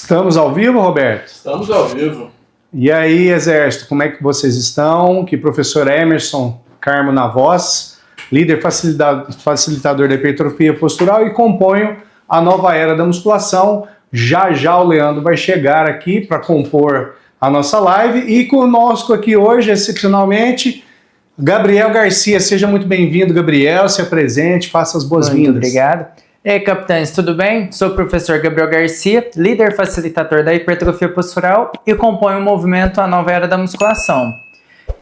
Estamos ao vivo, Roberto? Estamos ao vivo. E aí, Exército, como é que vocês estão? Que professor Emerson Carmo na voz, líder facilitador da hipertrofia postural, e componho a nova era da musculação. Já já o Leandro vai chegar aqui para compor a nossa live, e conosco aqui hoje, excepcionalmente, Gabriel Garcia. Seja muito bem-vindo, Gabriel, se apresente, faça as boas-vindas. Muito obrigado. E aí, capitães, tudo bem? Sou o professor Gabriel Garcia, líder facilitador da hipertrofia postural e componho o movimento A Nova Era da Musculação.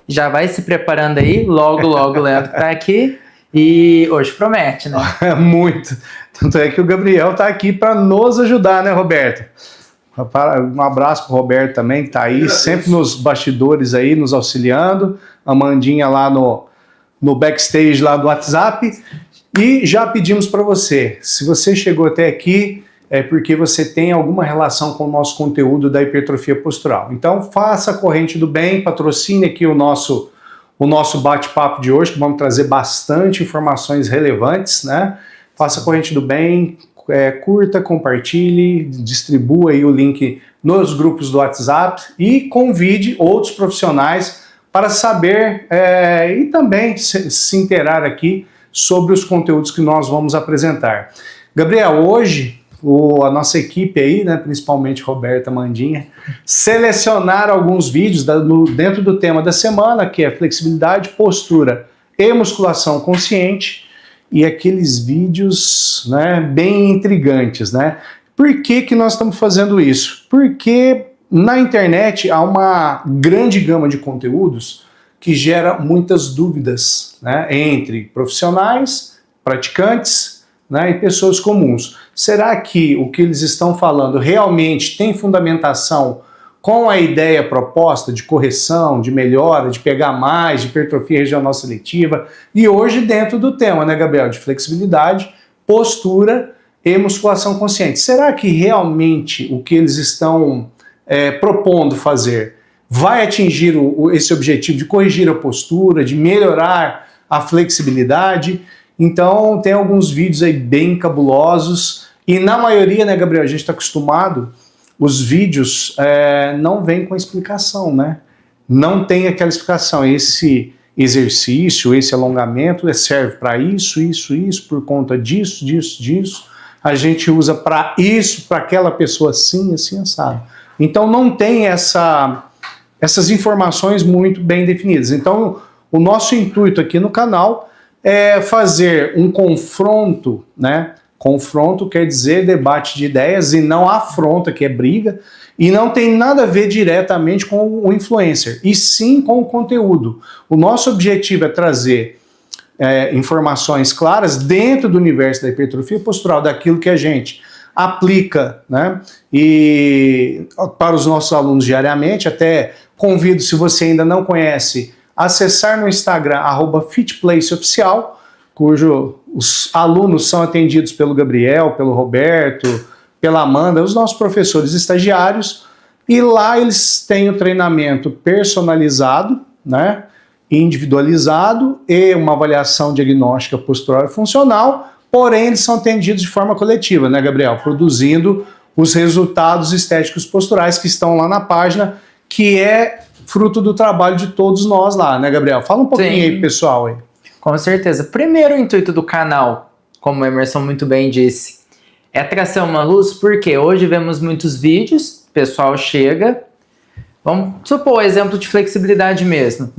Já vai se preparando aí, logo o Leandro tá aqui e hoje promete, né? Muito. Tanto é que o Gabriel tá aqui para nos ajudar, né, Roberto? Um abraço pro Roberto também, que tá aí, sempre nos bastidores aí, nos auxiliando. Amandinha lá no backstage lá do WhatsApp. E já pedimos para você, se você chegou até aqui, é porque você tem alguma relação com o nosso conteúdo da hipertrofia postural. Então faça a corrente do bem, patrocine aqui o nosso bate-papo de hoje, que vamos trazer bastante informações relevantes, né? Faça a corrente do bem, curta, compartilhe, distribua aí o link nos grupos do WhatsApp e convide outros profissionais para saber e também se inteirar aqui sobre os conteúdos que nós vamos apresentar. Gabriel, hoje a nossa equipe aí, né, principalmente Roberta, Mandinha, selecionaram alguns vídeos dentro do tema da semana, que é flexibilidade, postura e musculação consciente, e aqueles vídeos, né, bem intrigantes, né? Por que nós estamos fazendo isso? Porque na internet há uma grande gama de conteúdos que gera muitas dúvidas, né, entre profissionais, praticantes, né, e pessoas comuns. Será que o que eles estão falando realmente tem fundamentação com a ideia proposta de correção, de melhora, de pegar mais, de hipertrofia regional seletiva? E hoje dentro do tema, né, Gabriel, de flexibilidade, postura e musculação consciente. Será que realmente o que eles estão propondo fazer vai atingir esse objetivo de corrigir a postura, de melhorar a flexibilidade? Então tem alguns vídeos aí bem cabulosos, e na maioria, né, Gabriel, a gente está acostumado, os vídeos não vêm com explicação, né? Não tem aquela explicação, esse exercício, esse alongamento serve para isso, por conta disso, a gente usa para isso, para aquela pessoa assim, assado. Então não tem essas informações muito bem definidas. Então, o nosso intuito aqui no canal é fazer um confronto, né? Confronto quer dizer debate de ideias e não afronta, que é briga, e não tem nada a ver diretamente com o influencer, e sim com o conteúdo. O nosso objetivo é trazer informações claras dentro do universo da hipertrofia postural, daquilo que a gente aplica, né, e para os nossos alunos diariamente. Até convido, se você ainda não conhece, acessar no Instagram @fitplaceoficial, cujo os alunos são atendidos pelo Gabriel, pelo Roberto, pela Amanda, os nossos professores estagiários, e lá eles têm o treinamento personalizado, né, individualizado, e uma avaliação diagnóstica postural e funcional. Porém, eles são atendidos de forma coletiva, né, Gabriel? Produzindo os resultados estéticos posturais que estão lá na página, que é fruto do trabalho de todos nós lá, né, Gabriel? Fala um pouquinho aí, pessoal. Aí. Com certeza. Primeiro, o intuito do canal, como o Emerson muito bem disse, é trazer uma luz, porque hoje vemos muitos vídeos, o pessoal chega, vamos supor o exemplo de flexibilidade mesmo.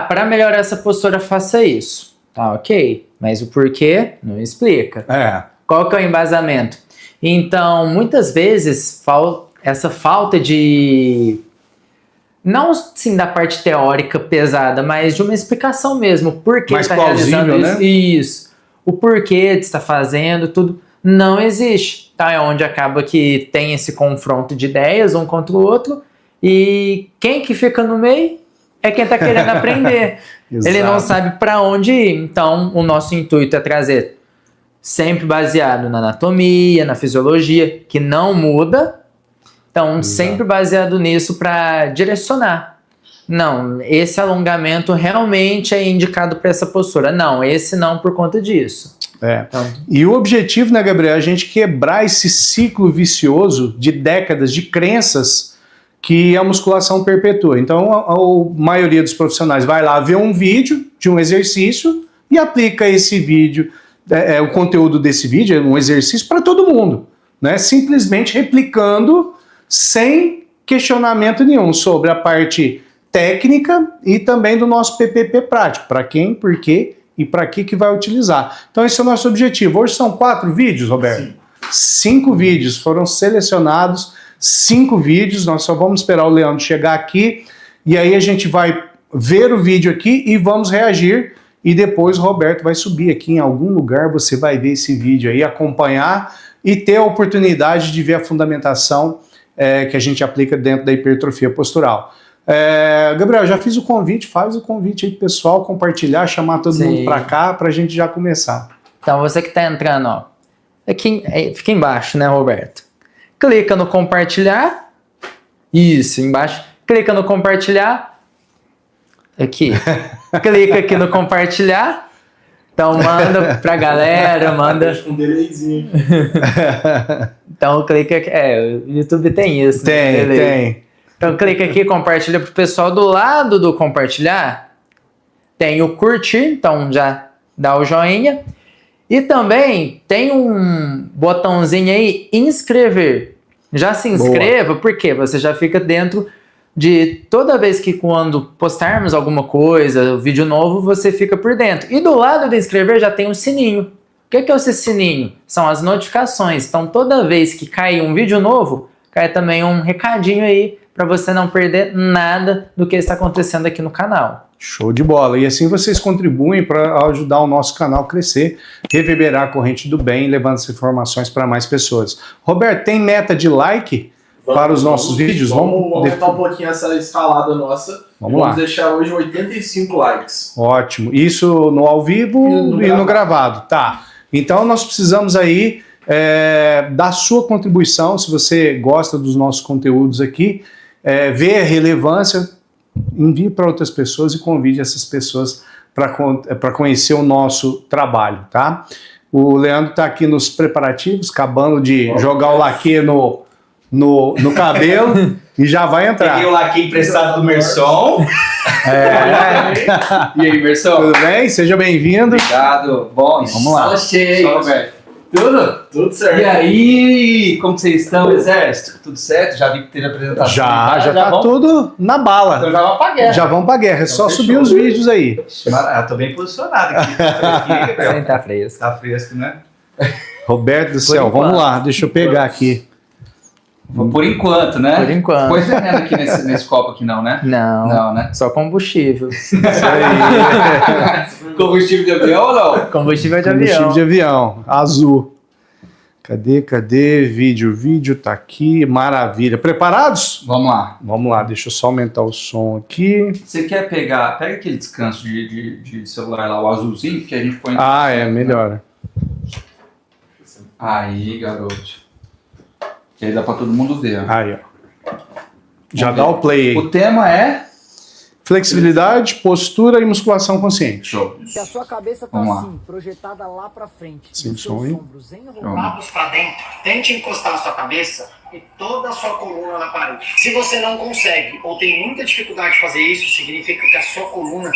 Para melhorar essa postura, faça isso. Tá, ok. Mas o porquê não explica. Qual que é o embasamento? Então, muitas vezes, essa falta de... não assim da parte teórica pesada, mas de uma explicação mesmo. Por que está realizando isso? Né? Isso. O porquê de estar fazendo, tudo não existe. Tá? É onde acaba que tem esse confronto de ideias um contra o outro. E quem que fica no meio é quem está querendo aprender. Ele não sabe para onde ir. Então, o nosso intuito é trazer sempre baseado na anatomia, na fisiologia, que não muda. Então, sempre baseado nisso para direcionar. Não, esse alongamento realmente é indicado para essa postura. Não, esse não por conta disso. Então, E o objetivo, né, Gabriel, é a gente quebrar esse ciclo vicioso de décadas de crenças que a musculação perpetua. Então, a maioria dos profissionais vai lá ver um vídeo de um exercício e aplica esse vídeo, o conteúdo desse vídeo, um exercício para todo mundo, né? Simplesmente replicando sem questionamento nenhum sobre a parte técnica e também do nosso PPP prático, para quem, por quê e para que vai utilizar. Então esse é o nosso objetivo. Hoje são 4 vídeos, Roberto? Sim. 5 vídeos, foram selecionados 5 vídeos, nós só vamos esperar o Leandro chegar aqui, e aí a gente vai ver o vídeo aqui e vamos reagir, e depois o Roberto vai subir aqui em algum lugar, você vai ver esse vídeo aí, acompanhar e ter a oportunidade de ver a fundamentação que a gente aplica dentro da hipertrofia postural. Gabriel, já fiz o convite, faz o convite aí pro pessoal, compartilhar, chamar todo mundo para cá, pra gente já começar. Então você que tá entrando, ó, aqui, fica embaixo, né, Roberto? Clica no compartilhar, isso, embaixo, clica no compartilhar, aqui, clica aqui no compartilhar, então manda pra galera, manda... Um delayzinho. Então clica aqui, o YouTube tem isso. Tem. Então clica aqui, compartilha pro pessoal. Do lado do compartilhar, tem o curtir, então já dá o joinha. E também tem um botãozinho aí, inscrever. Já se inscreva, porque você já fica dentro de toda vez que quando postarmos alguma coisa, vídeo novo, você fica por dentro. E do lado do inscrever já tem um sininho. O que é esse sininho? São as notificações. Então toda vez que cair um vídeo novo, cai também um recadinho aí para você não perder nada do que está acontecendo aqui no canal. Show de bola. E assim vocês contribuem para ajudar o nosso canal a crescer, reverberar a corrente do bem, levando essas informações para mais pessoas. Roberto, tem meta de like para os nossos vídeos? Vamos aumentar um pouquinho essa escalada nossa. Vamos deixar hoje 85 likes. Ótimo. Isso no ao vivo e no gravado. Tá. Então nós precisamos aí da sua contribuição, se você gosta dos nossos conteúdos aqui, ver a relevância, envie para outras pessoas e convide essas pessoas para conhecer o nosso trabalho, tá? O Leandro está aqui nos preparativos, acabando de jogar o laque no cabelo e já vai entrar. Peguei o laque emprestado do Merson. E aí, Merson? Tudo bem? Seja bem-vindo. Obrigado. Bom, vamos lá. Sala cheia, Roberto. Tudo certo. E aí, como vocês estão, Exército? Tudo certo? Já vi que teve apresentação. Já tá tudo na bala. Então já vamos pra guerra. Já vamos pra guerra, é só subir os vídeos aí. Tô bem posicionado aqui. Tá fresco. Tá fresco, né? Roberto do céu, vamos lá, deixa eu pegar aqui. Por enquanto, né? Por enquanto. Pois é, aqui nesse copo aqui não, né? Não, né? só combustível. Isso aí. Combustível de avião ou não? Combustível de Combustível avião. de avião, azul. Cadê? Vídeo tá aqui, maravilha. Preparados? Vamos lá. Vamos lá, deixa eu só aumentar o som aqui. Você quer pega aquele descanso de celular lá, o azulzinho, que a gente põe... Melhor. Aí, garoto. Que aí dá pra todo mundo ver. Aí, ó. Já dá o play aí. O tema é... Flexibilidade, postura e musculação consciente. Show. Se a sua cabeça tá assim, projetada lá pra frente, Sim, os seus som, hein? ombros enrolados pra dentro, tente encostar a sua cabeça e toda a sua coluna na parede. Se você não consegue ou tem muita dificuldade de fazer isso, significa que a sua coluna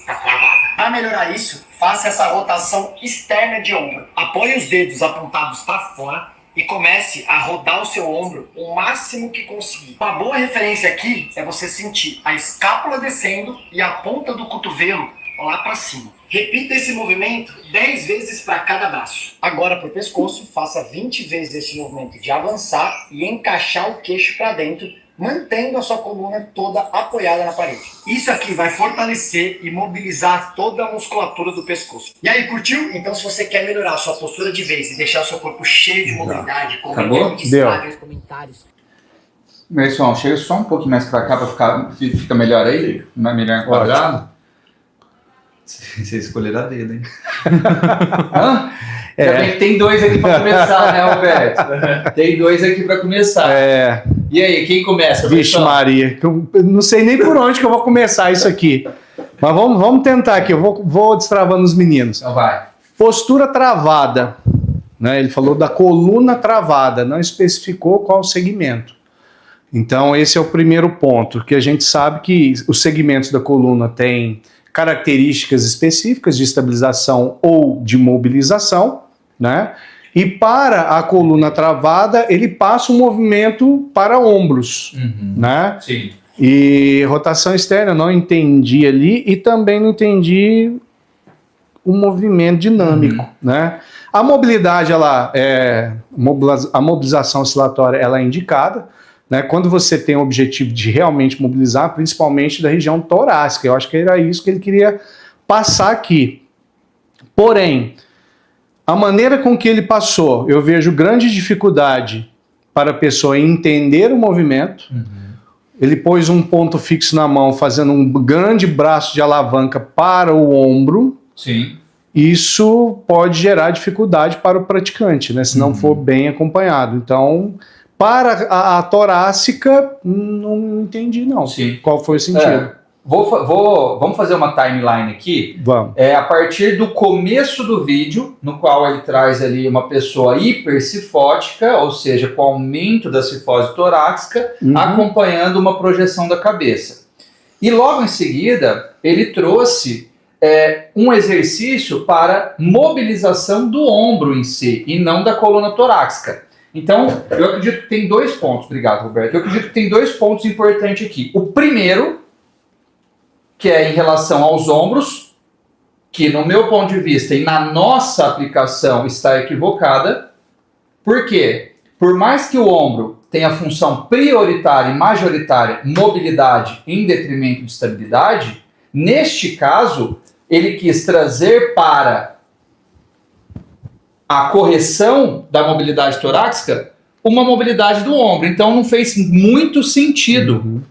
tá travada. Para melhorar isso, faça essa rotação externa de ombro. Apoie os dedos apontados para fora e comece a rodar o seu ombro o máximo que conseguir. Uma boa referência aqui é você sentir a escápula descendo e a ponta do cotovelo lá para cima. Repita esse movimento 10 vezes para cada braço. Agora para o pescoço, faça 20 vezes esse movimento de avançar e encaixar o queixo para dentro, mantendo a sua coluna toda apoiada na parede. Isso aqui vai fortalecer e mobilizar toda a musculatura do pescoço. E aí, curtiu? Então, se você quer melhorar a sua postura de vez e deixar o seu corpo cheio de mobilidade, Acabou? destaque nos comentários. Merson, chega só um pouquinho mais pra cá pra fica melhor aí? Não é melhor enquadrado? Você escolherá dedo, hein? Hã? Também tem 2 aqui pra começar, né, Roberto? Tem 2 aqui pra começar. E aí, quem começa? Vixe Maria, eu não sei nem por onde que eu vou começar isso aqui. Mas vamos tentar aqui, eu vou destravando os meninos. Então vai. Postura travada, né? Ele falou da coluna travada, não especificou qual segmento. Então, esse é o primeiro ponto, que a gente sabe que os segmentos da coluna têm características específicas de estabilização ou de mobilização, né? E para a coluna travada, ele passa um movimento para ombros, né? Sim. E rotação externa eu não entendi ali e também não entendi o movimento dinâmico, né? A mobilidade, a mobilização oscilatória, ela é indicada, né? Quando você tem o objetivo de realmente mobilizar, principalmente da região torácica. Eu acho que era isso que ele queria passar aqui. Porém, a maneira com que ele passou, eu vejo grande dificuldade para a pessoa entender o movimento. Ele pôs um ponto fixo na mão, fazendo um grande braço de alavanca para o ombro. Sim. Isso pode gerar dificuldade para o praticante, né? Se não for bem acompanhado. Então, para a torácica, não entendi não. Sim. Qual foi o sentido. Vamos fazer uma timeline aqui. Vamos. A partir do começo do vídeo, no qual ele traz ali uma pessoa hipercifótica, ou seja, com aumento da cifose torácica, acompanhando uma projeção da cabeça. E logo em seguida, ele trouxe um exercício para mobilização do ombro em si, e não da coluna torácica. Então, eu acredito que tem 2 pontos. Obrigado, Roberto. Eu acredito que tem 2 pontos importantes aqui. O primeiro, que é em relação aos ombros, que no meu ponto de vista e na nossa aplicação está equivocada. Por quê? Por mais que o ombro tenha função prioritária e majoritária, mobilidade em detrimento de estabilidade, neste caso, ele quis trazer para a correção da mobilidade torácica uma mobilidade do ombro. Então não fez muito sentido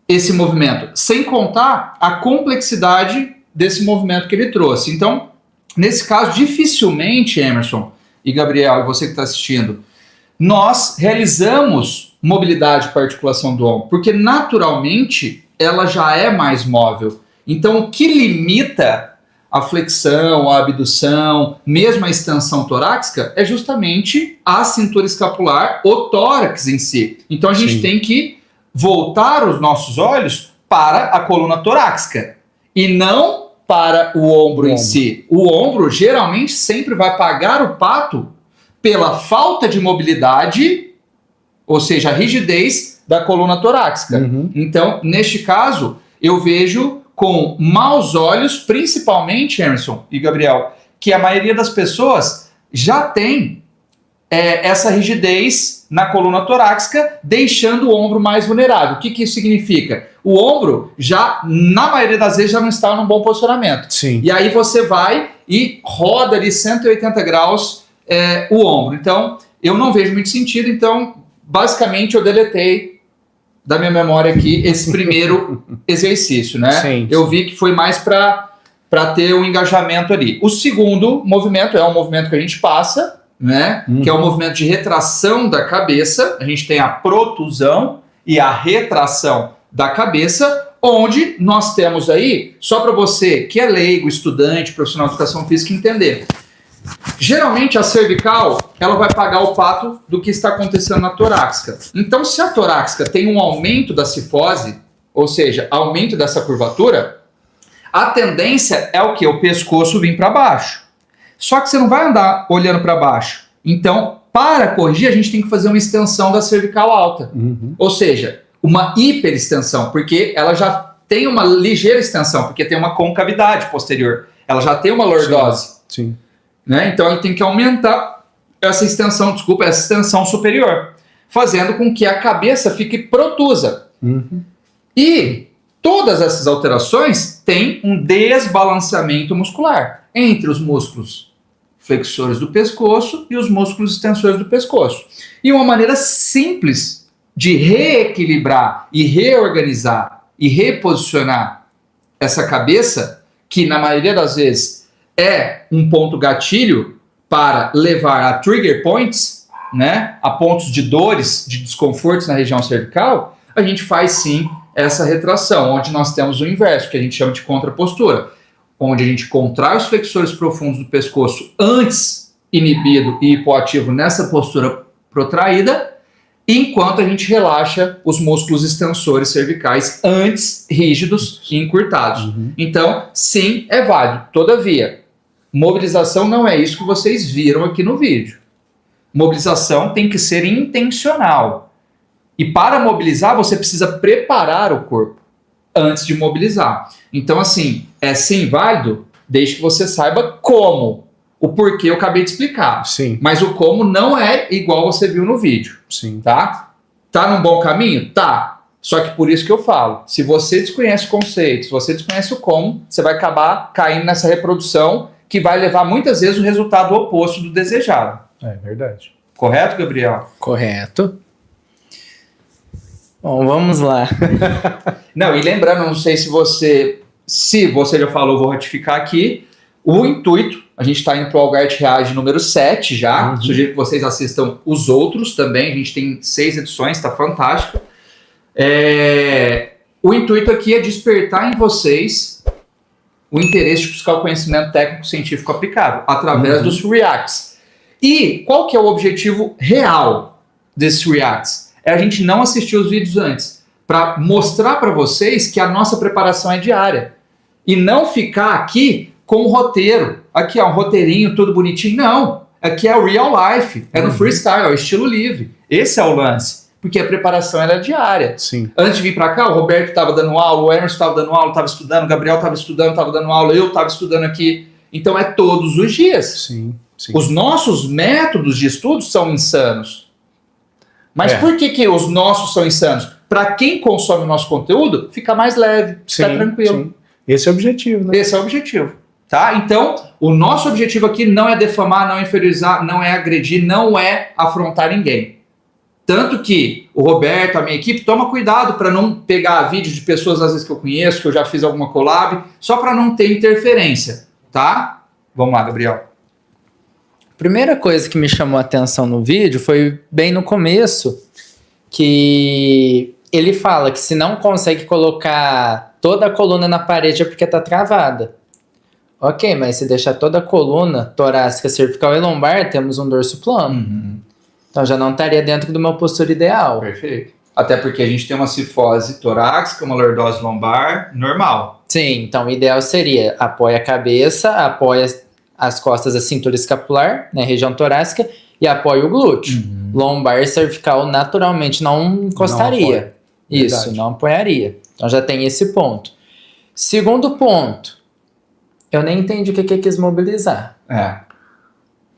esse movimento, sem contar a complexidade desse movimento que ele trouxe. Então, nesse caso, dificilmente, Emerson e Gabriel, e você que está assistindo, nós realizamos mobilidade para articulação do ombro, porque naturalmente ela já é mais móvel. Então, o que limita a flexão, a abdução, mesmo a extensão torácica, é justamente a cintura escapular, o tórax em si. Então, a gente tem que voltar os nossos olhos para a coluna torácica e não para o ombro em si. O ombro geralmente sempre vai pagar o pato pela falta de mobilidade, ou seja, a rigidez da coluna torácica. Então, neste caso, eu vejo com maus olhos, principalmente, Emerson e Gabriel, que a maioria das pessoas já tem essa rigidez na coluna torácica, deixando o ombro mais vulnerável. O que isso significa? O ombro já, na maioria das vezes, já não está num bom posicionamento. Sim. E aí você vai e roda ali 180 graus o ombro. Então, eu não vejo muito sentido. Então, basicamente, eu deletei da minha memória aqui esse primeiro exercício, né? Sim. Eu vi que foi mais para ter um engajamento ali. O segundo movimento é um movimento que a gente passa, né? Que é o movimento de retração da cabeça. A gente tem a protusão e a retração da cabeça, onde nós temos aí, só para você que é leigo, estudante, profissional de educação física entender, geralmente a cervical ela vai pagar o pato do que está acontecendo na torácica. Então, se a torácica tem um aumento da cifose, ou seja, aumento dessa curvatura, a tendência é o que? O pescoço vir para baixo. Só que você não vai andar olhando para baixo. Então, para corrigir, a gente tem que fazer uma extensão da cervical alta. Ou seja, uma hiperextensão, porque ela já tem uma ligeira extensão, porque tem uma concavidade posterior. Ela já tem uma lordose. Sim. Né? Então, a gente tem que aumentar essa extensão superior, fazendo com que a cabeça fique protusa. E todas essas alterações têm um desbalanceamento muscular entre os músculos flexores do pescoço e os músculos extensores do pescoço. E uma maneira simples de reequilibrar e reorganizar e reposicionar essa cabeça, que na maioria das vezes é um ponto gatilho para levar a trigger points, né, a pontos de dores, de desconfortos na região cervical, a gente faz sim essa retração, onde nós temos o inverso, que a gente chama de contrapostura. onde a gente contrai os flexores profundos do pescoço antes inibido e hipoativo nessa postura protraída, enquanto a gente relaxa os músculos extensores cervicais antes rígidos e encurtados. Então, sim, é válido. Todavia, mobilização não é isso que vocês viram aqui no vídeo. Mobilização tem que ser intencional. E para mobilizar, você precisa preparar o corpo antes de mobilizar. Então, assim, é sim válido, desde que você saiba como. O porquê eu acabei de explicar. Sim, Mas o como não é igual você viu no vídeo, sim. tá? Tá num bom caminho? Tá. Só que por isso que eu falo, se você desconhece o conceito, se você desconhece o como, você vai acabar caindo nessa reprodução que vai levar muitas vezes o resultado oposto do desejado. É verdade. Correto, Gabriel? Correto. Bom, vamos lá. Não, e lembrando, não sei se você já falou, vou ratificar aqui, o intuito, a gente está indo para o Algart Reage número 7 já, sugiro que vocês assistam os outros também, a gente tem 6 edições, está fantástico. O intuito aqui é despertar em vocês o interesse de buscar o conhecimento técnico-científico aplicável, através dos reacts. E qual que é o objetivo real desses reacts? É a gente não assistir os vídeos antes, para mostrar para vocês que a nossa preparação é diária. E não ficar aqui com um roteiro. Aqui, ó, um roteirinho, tudo bonitinho. Não. Aqui é o real life. É no freestyle, é o estilo livre. Esse é o lance. Porque a preparação era diária. Sim. Antes de vir para cá, o Roberto estava dando aula, o Emerson estava dando aula, estava estudando, o Gabriel estava estudando, estava dando aula, eu estava estudando aqui. Então é todos os dias. Sim, sim. Os nossos métodos de estudo são insanos. Mas por que os nossos são insanos? Para quem consome o nosso conteúdo, fica mais leve, fica tranquilo. Sim. Esse é o objetivo, né? Esse é o objetivo. Tá? Então, o nosso objetivo aqui não é defamar, não é inferiorizar, não é agredir, não é afrontar ninguém. Tanto que o Roberto, a minha equipe, toma cuidado para não pegar vídeos de pessoas às vezes que eu conheço, que eu já fiz alguma collab, só para não ter interferência, tá? Vamos lá, Gabriel. Primeira coisa que me chamou a atenção no vídeo foi bem no começo, que ele fala que se não consegue colocar toda a coluna na parede é porque tá travada. Ok, mas se deixar toda a coluna torácica, cervical e lombar, temos um dorso plano. Então já não estaria dentro do meu postura ideal. Perfeito. Até porque a gente tem uma cifose torácica, uma lordose lombar normal. Sim, então o ideal seria apoia a cabeça, apoia as costas, a cintura escapular, né, região torácica, e apoia o glúteo. Lombar e cervical naturalmente não encostaria. Isso, Verdade. não apoiaria. Então já tem esse ponto. Segundo ponto, eu nem entendi o que ele quis mobilizar.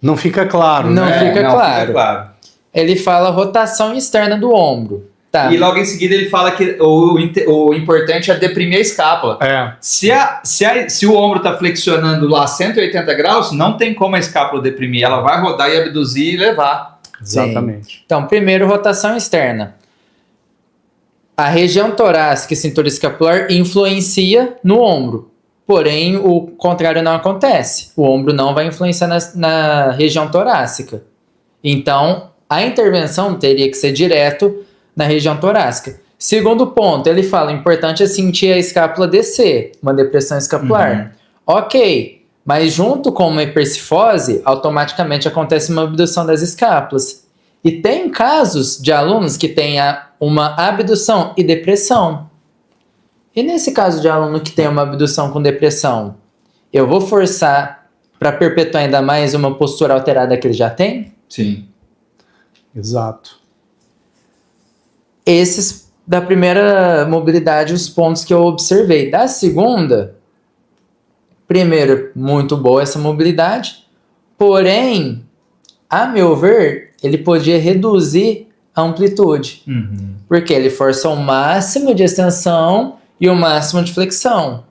Não fica claro, Não né? fica claro. Fica claro. Ele fala rotação externa do ombro. Tá. E logo em seguida ele fala que o importante é deprimir a escápula. É. Se o ombro está flexionando lá 180 graus, não tem como a escápula deprimir. Ela vai rodar e abduzir e levar. Exatamente. Então, primeiro, rotação externa. A região torácica e cintura escapular influencia no ombro. Porém, o contrário não acontece. O ombro não vai influenciar na região torácica. Então, a intervenção teria que ser direto na região torácica. Segundo ponto, ele fala, o importante é sentir a escápula descer, uma depressão escapular. Ok, mas junto com uma hipercifose, automaticamente acontece uma abdução das escápulas. E tem casos de alunos que têm uma abdução e depressão. E nesse caso de aluno que tem uma abdução com depressão, eu vou forçar para perpetuar ainda mais uma postura alterada que ele já tem? Sim. Exato. Esses, da primeira mobilidade, os pontos que eu observei. Da segunda, primeiro, muito boa essa mobilidade, porém, a meu ver, ele podia reduzir a amplitude, porque ele força o máximo de extensão e o máximo de flexão.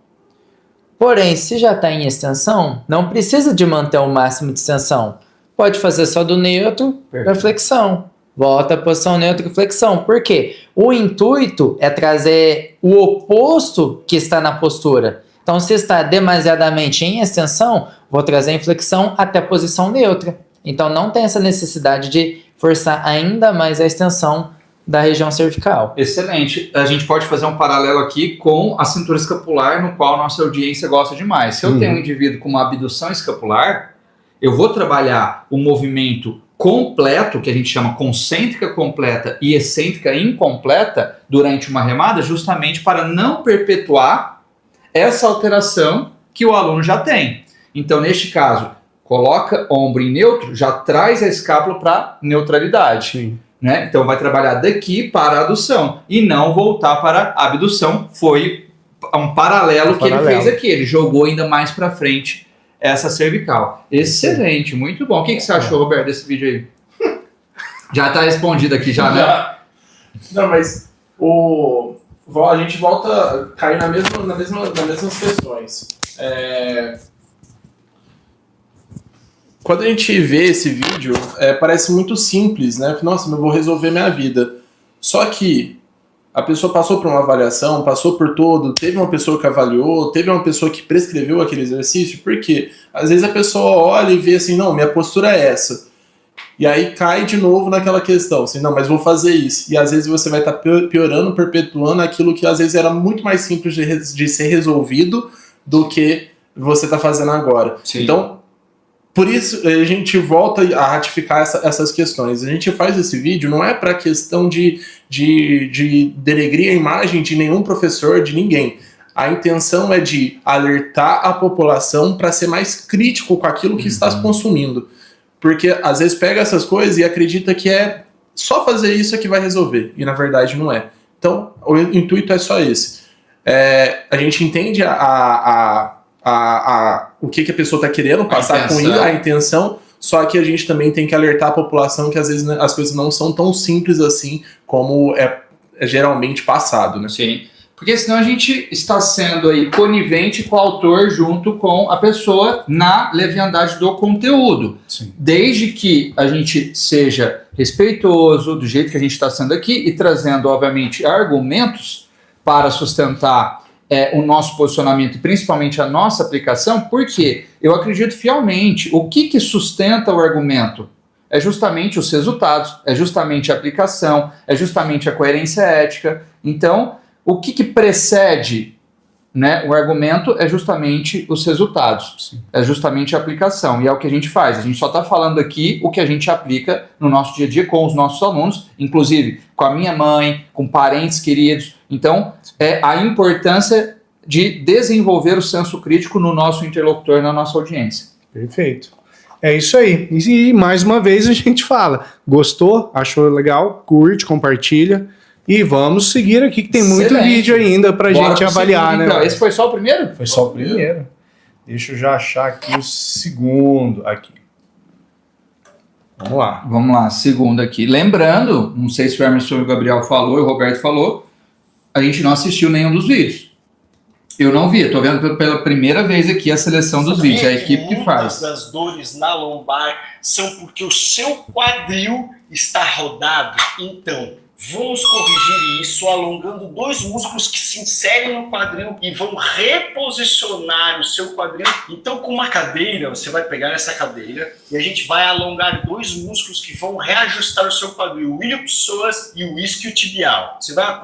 Porém, se já está em extensão, não precisa de manter o máximo de extensão. Pode fazer só do neutro para flexão. Volta à posição neutra e flexão. Por quê? O intuito é trazer o oposto que está na postura. Então, se está demasiadamente em extensão, vou trazer em flexão até a posição neutra. Então, não tem essa necessidade de forçar ainda mais a extensão da região cervical. Excelente. A gente pode fazer um paralelo aqui com a cintura escapular, no qual nossa audiência gosta demais. Se eu tenho um indivíduo com uma abdução escapular, eu vou trabalhar o movimento completo, que a gente chama concêntrica completa e excêntrica incompleta, durante uma remada, justamente para não perpetuar essa alteração que o aluno já tem. Então, neste caso, coloca ombro em neutro, já traz a escápula para neutralidade. Sim. Né? Então vai trabalhar daqui para a adução e não voltar para a abdução. Foi um paralelo que ele fez aqui. Ele jogou ainda mais para frente essa cervical. Excelente, muito bom. O que você achou, Roberto, desse vídeo aí? Já está respondido aqui, já, né? Não, mas a gente volta a cair nas mesmas questões. Quando a gente vê esse vídeo, parece muito simples, né? Nossa, eu vou resolver minha vida. Só que a pessoa passou por uma avaliação, passou por todo, teve uma pessoa que avaliou, teve uma pessoa que prescreveu aquele exercício, porque às vezes a pessoa olha e vê assim, não, minha postura é essa. E aí cai de novo naquela questão, assim, não, mas vou fazer isso. E às vezes você vai estar piorando, perpetuando aquilo que às vezes era muito mais simples de ser resolvido do que você está fazendo agora. Sim. Então, por isso, a gente volta a ratificar essas questões. A gente faz esse vídeo não é para questão de denegrir a imagem de nenhum professor, de ninguém. A intenção é de alertar a população para ser mais crítico com aquilo que está consumindo. Porque às vezes pega essas coisas e acredita que é só fazer isso que vai resolver. E na verdade não é. Então, o intuito é só esse. A gente entende o que a pessoa está querendo passar com isso, a intenção, só que a gente também tem que alertar a população que às vezes as coisas não são tão simples assim como é geralmente passado, né? Sim, porque senão a gente está sendo aí conivente com o autor junto com a pessoa na leviandade do conteúdo. Sim. Desde que a gente seja respeitoso do jeito que a gente está sendo aqui e trazendo, obviamente, argumentos para sustentar o nosso posicionamento e principalmente a nossa aplicação, porque eu acredito fielmente, o que sustenta o argumento? É justamente os resultados, é justamente a aplicação, é justamente a coerência ética. Então, o que precede, né, o argumento é justamente os resultados, Sim. é justamente a aplicação, e é o que a gente faz. A gente só está falando aqui o que a gente aplica no nosso dia a dia com os nossos alunos, inclusive com a minha mãe, com parentes queridos. Então, é a importância de desenvolver o senso crítico no nosso interlocutor, na nossa audiência. Perfeito. É isso aí. E mais uma vez a gente fala, gostou? Achou legal? Curte, compartilha. E vamos seguir aqui, que tem muito vídeo ainda pra gente avaliar, segundo, né? Então. Esse foi só o primeiro? Foi só o primeiro. Deixa eu já achar aqui o segundo. Aqui. Vamos lá. Vamos lá, segundo aqui. Lembrando, não sei se o Emerson e o Gabriel falou, e o Roberto falou, a gente não assistiu nenhum dos vídeos. Eu não vi, estou vendo pela primeira vez aqui a seleção dos vídeos, é a equipe que faz. Muitas das dores na lombar são porque o seu quadril está rodado. Então, vamos corrigir isso alongando dois músculos que se inserem no quadril e vão reposicionar o seu quadril. Então, com uma cadeira, você vai pegar essa cadeira e a gente vai alongar dois músculos que vão reajustar o seu quadril, o iliopsoas e o isquiotibial. Você vai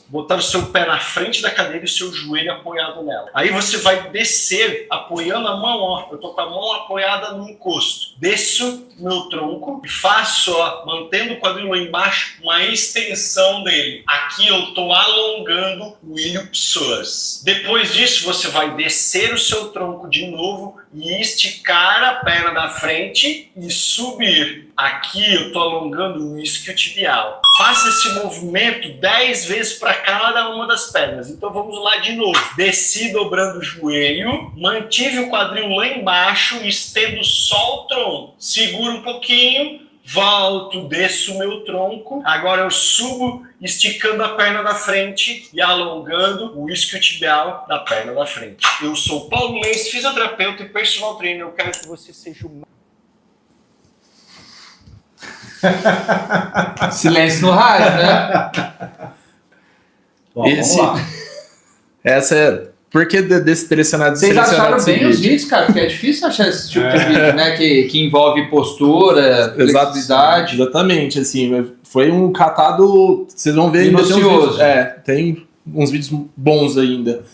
botar o seu pé na frente da cadeira e o seu joelho apoiado nela. Aí você vai descer apoiando a mão, ó. Eu tô com a mão apoiada no encosto. Desço meu tronco e faço, ó, mantendo o quadril lá embaixo, uma extensão dele. Aqui eu tô alongando o iliopsoas. Depois disso, você vai descer o seu tronco de novo e esticar a perna da frente e subir. Aqui eu tô alongando o isquiotibial. Faça esse movimento 10 vezes para cada uma das pernas. Então vamos lá de novo. Desci dobrando o joelho, mantive o quadril lá embaixo, estendo só o tronco. Seguro um pouquinho, volto, desço o meu tronco. Agora eu subo, esticando a perna da frente e alongando o isquiotibial da perna da frente. Eu sou Paulo Lenz, fisioterapeuta e personal trainer. Eu quero que você seja o Silêncio no rádio, né? Bom, vamos lá. Essa é Por que desse selecionado Vocês acharam esse bem os vídeo? vídeos, cara, porque é difícil achar esse tipo de vídeo, né? Que envolve postura, flexibilidade. Exatamente, assim, foi um catado. Vocês vão ver ainda. Minucioso. Tem uns vídeos bons ainda.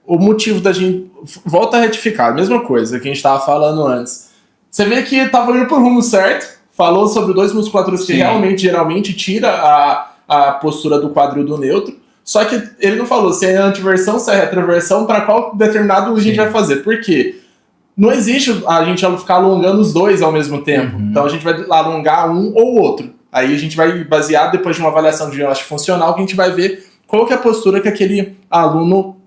O motivo da gente. Volta a retificar, a mesma coisa que a gente estava falando antes. Você vê que estava indo pro rumo certo, falou sobre dois musculaturas que realmente, geralmente, tira a postura do quadril do neutro. Só que ele não falou se é antiversão, se é retroversão, para qual determinado a gente vai fazer. Por quê? Não existe a gente ficar alongando os dois ao mesmo tempo. Então a gente vai alongar um ou outro. Aí a gente vai basear, depois de uma avaliação de ginástica funcional, que a gente vai ver qual que é a postura que aquele aluno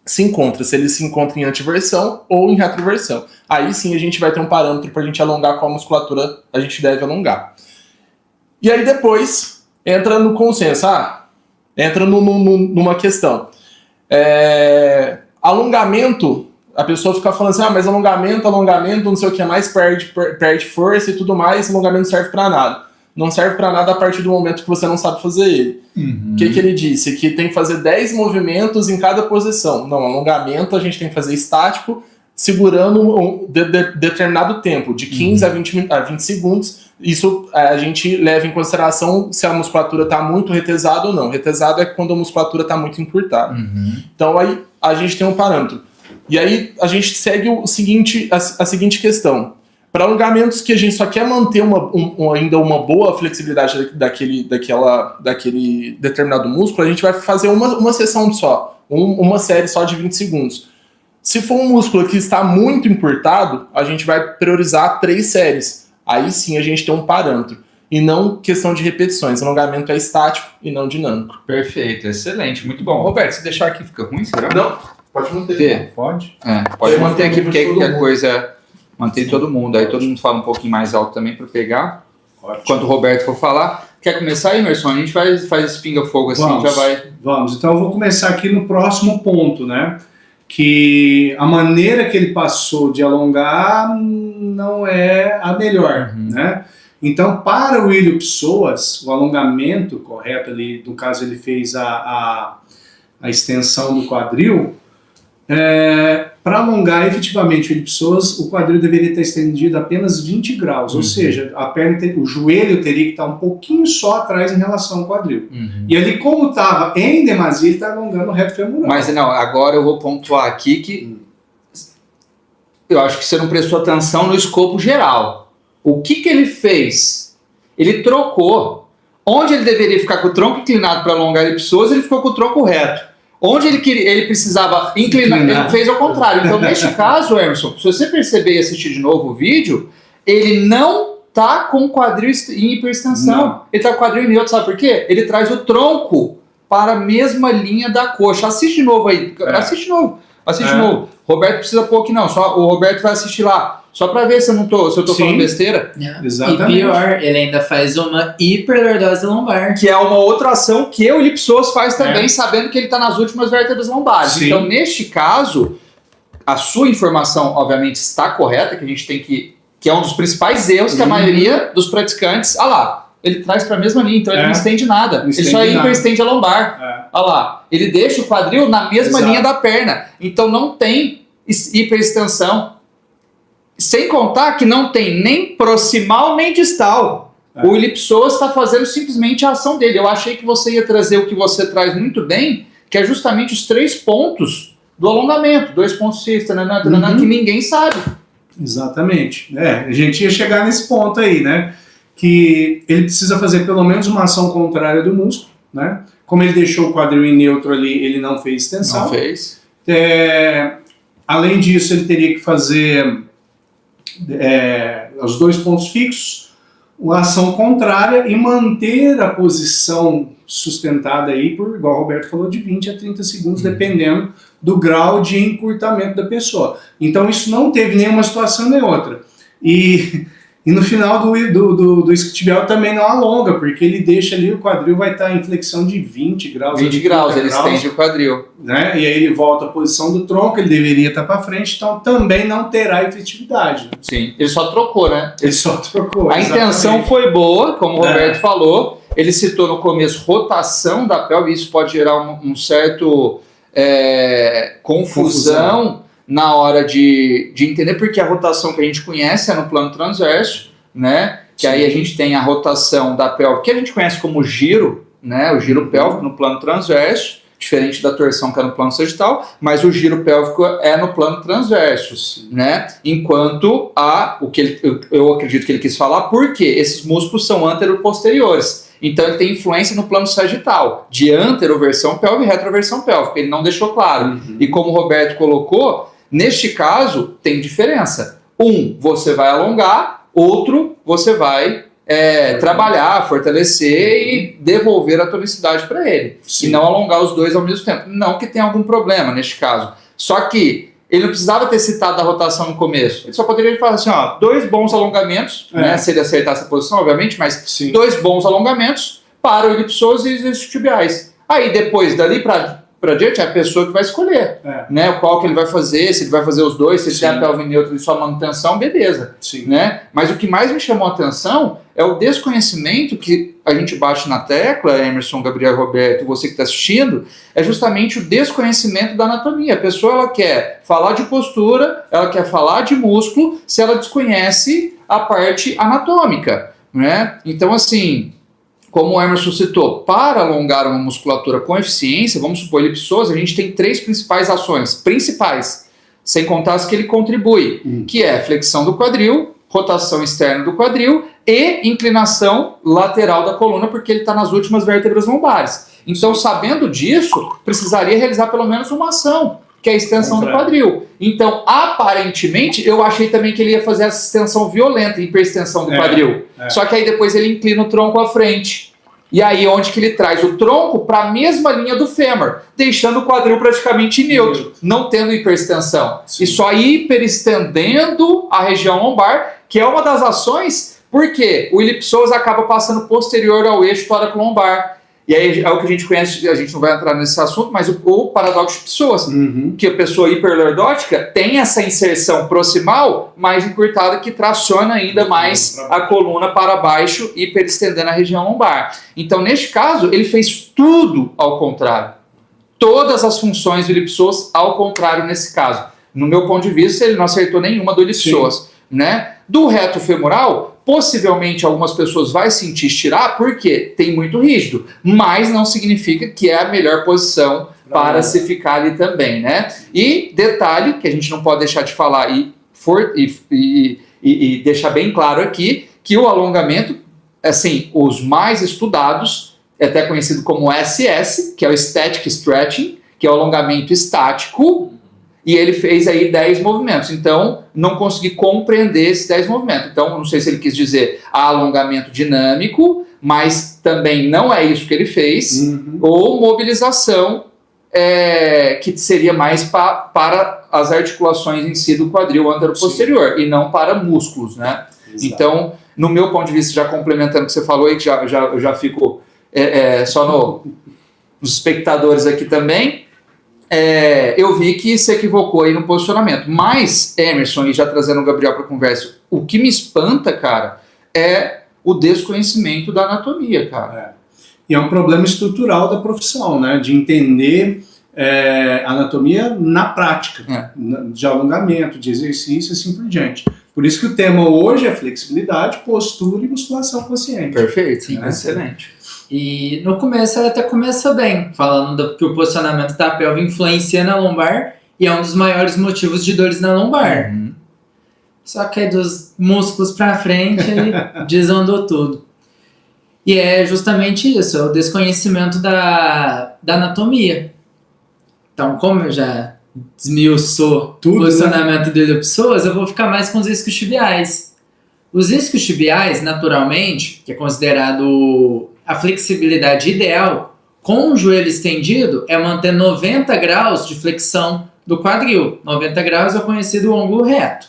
se encontra. Se ele se encontra em antiversão ou em retroversão. Aí sim a gente vai ter um parâmetro para a gente alongar qual musculatura a gente deve alongar. E aí depois entra no consenso. Entra numa questão. Alongamento, a pessoa fica falando assim, mas alongamento, não sei o que mais, perde força e tudo mais, alongamento não serve pra nada. Não serve pra nada a partir do momento que você não sabe fazer ele. O que ele disse? Que tem que fazer 10 movimentos em cada posição. Não, alongamento a gente tem que fazer estático, segurando um determinado tempo, de 15 a 20 segundos. Isso a gente leva em consideração se a musculatura está muito retesada ou não. Retesada é quando a musculatura está muito encurtada. Então aí a gente tem um parâmetro. E aí a gente segue a seguinte questão. Para alongamentos que a gente só quer manter ainda uma boa flexibilidade daquele determinado músculo, a gente vai fazer uma sessão só, uma série só de 20 segundos. Se for um músculo que está muito encurtado, a gente vai priorizar 3 séries. Aí sim a gente tem um parâmetro. E não questão de repetições. Alongamento é estático e não dinâmico. Perfeito, excelente, muito bom. Roberto, se deixar aqui fica ruim, será? Não, pode manter. Pode? Pode manter aqui, porque aí a coisa... Mantém todo mundo. Aí todo mundo fala um pouquinho mais alto também para pegar. Ótimo. Enquanto o Roberto for falar. Quer começar, Emerson? A gente faz esse pinga-fogo assim, já vai... Vamos. Então eu vou começar aqui no próximo ponto, né? Que a maneira que ele passou de alongar não é a melhor, né? Então, para o William Pessoas, o alongamento correto ali, no caso ele fez a extensão do quadril, para alongar efetivamente o William Pessoas, o quadril deveria estar estendido apenas 20 graus, ou seja, o joelho teria que estar um pouquinho só atrás em relação ao quadril. E ali, como estava em demasia, ele está alongando o reto femoral. Mas não, agora eu vou pontuar aqui que eu acho que você não prestou atenção no escopo geral. O que ele fez? Ele trocou. Onde ele deveria ficar com o tronco inclinado para alongar ele pessoas, ele ficou com o tronco reto. Onde ele precisava inclinar, ele fez ao contrário. Então, neste caso, Emerson, se você perceber e assistir de novo o vídeo, ele não tá com o quadril em hiperextensão. Não. Ele tá com o quadril em neutro, sabe por quê? Ele traz o tronco para a mesma linha da coxa. Assiste de novo aí. Assiste de novo. Assiste de novo. Roberto precisa pôr aqui não. Só o Roberto vai assistir lá. Só para ver se eu tô falando besteira. Exatamente. E pior, ele ainda faz uma hiperlordose lombar. Que é uma outra ação que o Lipsos faz também, sabendo que ele está nas últimas vértebras lombares. Sim. Então, neste caso, a sua informação, obviamente, está correta, que a gente tem que é um dos principais erros que a maioria dos praticantes... Ah lá, ele traz para a mesma linha, então ele não estende nada. Ele só hiperestende a lombar. Olha lá, ele deixa o quadril na mesma linha da perna. Então, não tem hiperextensão. Sem contar que não tem nem proximal nem distal. O Lipsos está fazendo simplesmente a ação dele. Eu achei que você ia trazer o que você traz muito bem, que é justamente os 3 pontos do alongamento. 2 pontos fixos, que ninguém sabe. Exatamente. A gente ia chegar nesse ponto aí, né? Que ele precisa fazer pelo menos uma ação contrária do músculo, né? Como ele deixou o quadril em neutro ali, ele não fez extensão. Não fez. Além disso, ele teria que fazer... os 2 pontos fixos, uma ação contrária e manter a posição sustentada aí por, igual o Roberto falou, de 20 a 30 segundos, dependendo do grau de encurtamento da pessoa. Então isso não teve nenhuma situação nem outra. E no final do isquiotibial também não alonga, porque ele deixa ali, o quadril vai estar em flexão de 20 graus. 20 graus, ele estende o quadril. Né? E aí ele volta à posição do tronco, ele deveria estar para frente, então também não terá efetividade. Né? Sim, ele só trocou, né? Ele só trocou. A intenção foi boa, como o Roberto falou. Ele citou no começo rotação da pelve, isso pode gerar um certo confusão na hora de entender, porque a rotação que a gente conhece é no plano transverso, né? Que aí a gente tem a rotação da pelve, que a gente conhece como giro, né? O giro pélvico no plano transverso, diferente da torção que é no plano sagital, mas o giro pélvico é no plano transverso, né? Enquanto o que eu acredito que ele quis falar, porque esses músculos são antero-posteriores. Então ele tem influência no plano sagital, de anteroversão pélvica e retroversão pélvica. Ele não deixou claro. E como o Roberto colocou, neste caso tem diferença. Você vai alongar, outro você vai trabalhar, fortalecer e devolver a tonicidade para ele. Sim. E não alongar os dois ao mesmo tempo. Não que tenha algum problema neste caso. Só que ele não precisava ter citado a rotação no começo. Ele só poderia falar assim, 2 bons alongamentos, né, se ele acertasse a posição, obviamente, mas Sim. 2 bons alongamentos para o elipsoso e os isquiotibiais. Aí depois, dali para diante, é a pessoa que vai escolher, né, qual que ele vai fazer, se ele vai fazer os dois, se ele tem a pelve neutra e só manutenção, beleza. Sim. Né? Mas o que mais me chamou a atenção é o desconhecimento que a gente bate na tecla, Emerson, Gabriel, Roberto, você que está assistindo, é justamente o desconhecimento da anatomia. A pessoa ela quer falar de postura, ela quer falar de músculo, se ela desconhece a parte anatômica, né? Então, assim, como o Emerson citou, para alongar uma musculatura com eficiência, vamos supor elipsoso, a gente tem 3 principais ações, principais, sem contar as que ele contribui, que é flexão do quadril, rotação externa do quadril e inclinação lateral da coluna, porque ele está nas últimas vértebras lombares. Então, sabendo disso, precisaria realizar pelo menos uma ação, que é a extensão do quadril. Então, aparentemente, eu achei também que ele ia fazer essa extensão violenta, hiperextensão do quadril. Só que aí depois ele inclina o tronco à frente. E aí onde que ele traz o tronco para a mesma linha do fêmur, deixando o quadril praticamente neutro, não tendo hiperextensão. Sim. E só hiperestendendo a região lombar, que é uma das ações, porque o elipsoso acaba passando posterior ao eixo tóraco-lombar. E aí é o que a gente conhece, a gente não vai entrar nesse assunto, mas o paradoxo de pessoas, que a pessoa hiperlordótica tem essa inserção proximal mais encurtada que traciona ainda mais a coluna para baixo, hiperestendendo a região lombar. Então, neste caso, ele fez tudo ao contrário. Todas as funções do elipsoso ao contrário nesse caso. No meu ponto de vista, ele não acertou nenhuma do elipsoso, né? Do reto femoral, possivelmente algumas pessoas vão sentir estirar porque tem muito rígido, mas não significa que é a melhor posição para se ficar ali também, né? E detalhe que a gente não pode deixar de falar e deixar bem claro aqui, que o alongamento, assim, os mais estudados, é até conhecido como SS, que é o Static Stretching, que é o alongamento estático, e ele fez aí 10 movimentos. Então, não consegui compreender esses 10 movimentos. Então, não sei se ele quis dizer alongamento dinâmico, mas também não é isso que ele fez, ou mobilização, que seria mais para as articulações em si do quadril antero-posterior, e não para músculos, né? Exato. Então, no meu ponto de vista, já complementando o que você falou aí, que eu já fico só nos espectadores aqui também, eu vi que se equivocou aí no posicionamento. Mas, Emerson, e já trazendo o Gabriel para a conversa, o que me espanta, cara, é o desconhecimento da anatomia, cara. E é um problema estrutural da profissão, né? De entender anatomia na prática, de alongamento, de exercício e assim por diante. Por isso que o tema hoje é flexibilidade, postura e musculação consciente. Perfeito, Sim, excelente. E no começo ela até começa bem, falando que o posicionamento da pelve influencia na lombar e é um dos maiores motivos de dores na lombar. Só que dos músculos pra frente desandou tudo. E é justamente isso, é o desconhecimento da anatomia. Então, como eu já desmiuçou o posicionamento de pessoas, eu vou ficar mais com os isquiotibiais. Os isquiotibiais, naturalmente, que é considerado a flexibilidade ideal, com o joelho estendido, é manter 90 graus de flexão do quadril. 90 graus é o conhecido ângulo reto.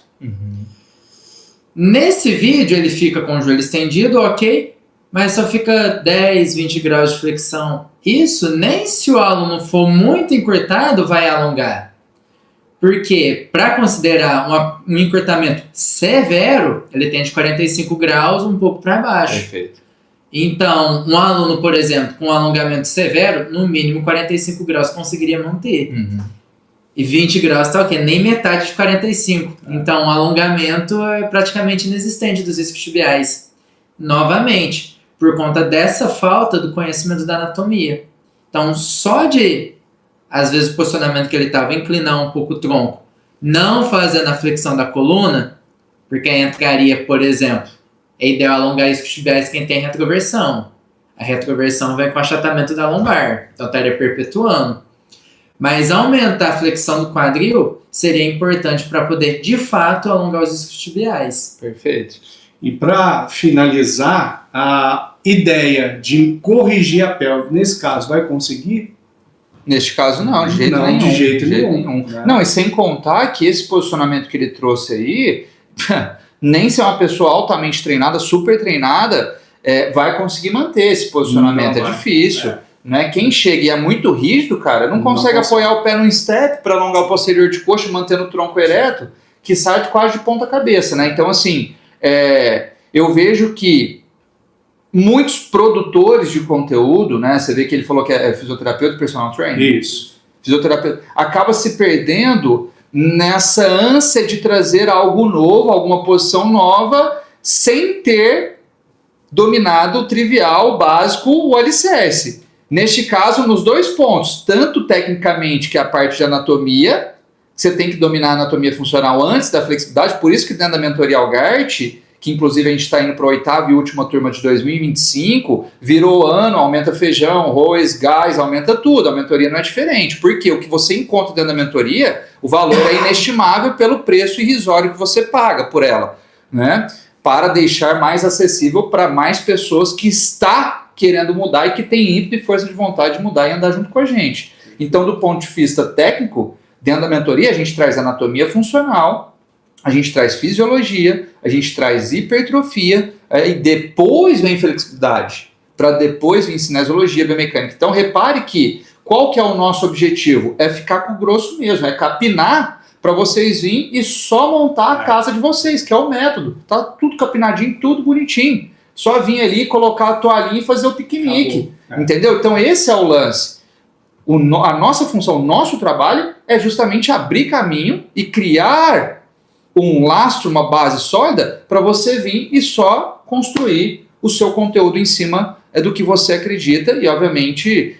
Nesse vídeo ele fica com o joelho estendido, ok, mas só fica 10, 20 graus de flexão. Isso, nem se o aluno for muito encurtado, vai alongar. Porque, para considerar um encurtamento severo, ele tem de 45 graus um pouco para baixo. Perfeito. Então, um aluno, por exemplo, com alongamento severo, no mínimo 45 graus conseguiria manter. E 20 graus tá ok, nem metade de 45. Então, o alongamento é praticamente inexistente dos isquiotibiais. Novamente, por conta dessa falta do conhecimento da anatomia. Então, só de, às vezes, o posicionamento que ele estava, inclinar um pouco o tronco, não fazendo a flexão da coluna, porque aí entraria, por exemplo, é ideal alongar isquiotibiais quem tem retroversão. A retroversão vem com achatamento da lombar, então estaria perpetuando. Mas aumentar a flexão do quadril seria importante para poder, de fato, alongar os isquiotibiais. Perfeito. E para finalizar, a ideia de corrigir a pelve, nesse caso, vai conseguir? Neste caso, não, de jeito Não, nenhum. de jeito nenhum. Né? Não, e sem contar que esse posicionamento que ele trouxe aí, nem se é uma pessoa altamente treinada, super treinada, vai conseguir manter esse posicionamento. Não é vai. difícil. Né? Quem chega e é muito rígido, cara, não consegue apoiar o pé no step para alongar o posterior de coxa, mantendo o tronco ereto, que sai quase de ponta cabeça. Né? Então, assim, eu vejo que muitos produtores de conteúdo, né? Você vê que ele falou que é fisioterapeuta e personal trainer. Isso. Fisioterapeuta, acaba se perdendo nessa ânsia de trazer algo novo, alguma posição nova, sem ter dominado o trivial, o básico, o alicerce. Neste caso, nos dois pontos, tanto tecnicamente, que é a parte de anatomia, você tem que dominar a anatomia funcional antes da flexibilidade, por isso que dentro da mentoria Algart, que inclusive a gente está indo para a 8ª e última turma de 2025, virou ano, aumenta feijão, arroz, gás, aumenta tudo. A mentoria não é diferente. Porque o que você encontra dentro da mentoria, o valor é inestimável pelo preço irrisório que você paga por ela, né? Para deixar mais acessível para mais pessoas que está querendo mudar e que tem ímpeto e força de vontade de mudar e andar junto com a gente. Então, do ponto de vista técnico, dentro da mentoria a gente traz anatomia funcional, a gente traz fisiologia, a gente traz hipertrofia, e depois vem flexibilidade, para depois vir cinesiologia, biomecânica. Então repare que, qual que é o nosso objetivo? É ficar com o grosso mesmo, é capinar para vocês virem e só montar a casa de vocês, que é o método. Tá tudo capinadinho, tudo bonitinho. Só vir ali, colocar a toalhinha e fazer o piquenique. Entendeu? Então esse é o lance. A nossa função, o nosso trabalho é justamente abrir caminho e criar um lastro, uma base sólida para você vir e só construir o seu conteúdo em cima do que você acredita e, obviamente,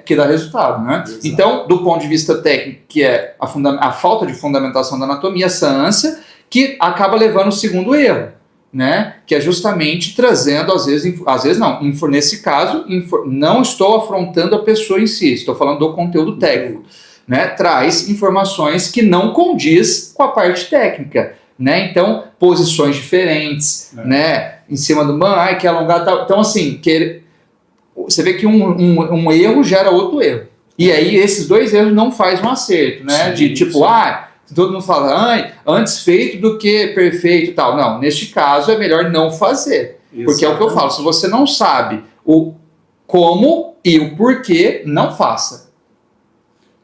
que dá resultado, né? Exato. Então, do ponto de vista técnico, que é a falta de fundamentação da anatomia, essa ânsia, que acaba levando o segundo erro, né? Que é justamente trazendo, às vezes não, nesse caso, não estou afrontando a pessoa em si, estou falando do conteúdo técnico. Né, traz informações que não condiz com a parte técnica, né? Então, posições diferentes, né? Em cima do que alongar tal. Então, assim, você vê que um erro gera outro erro. E aí, esses dois erros não fazem um acerto, né? Sim, de tipo, todo mundo fala, antes feito do que perfeito e tal. Não, neste caso é melhor não fazer. Exatamente. Porque é o que eu falo, se você não sabe o como e o porquê, não faça.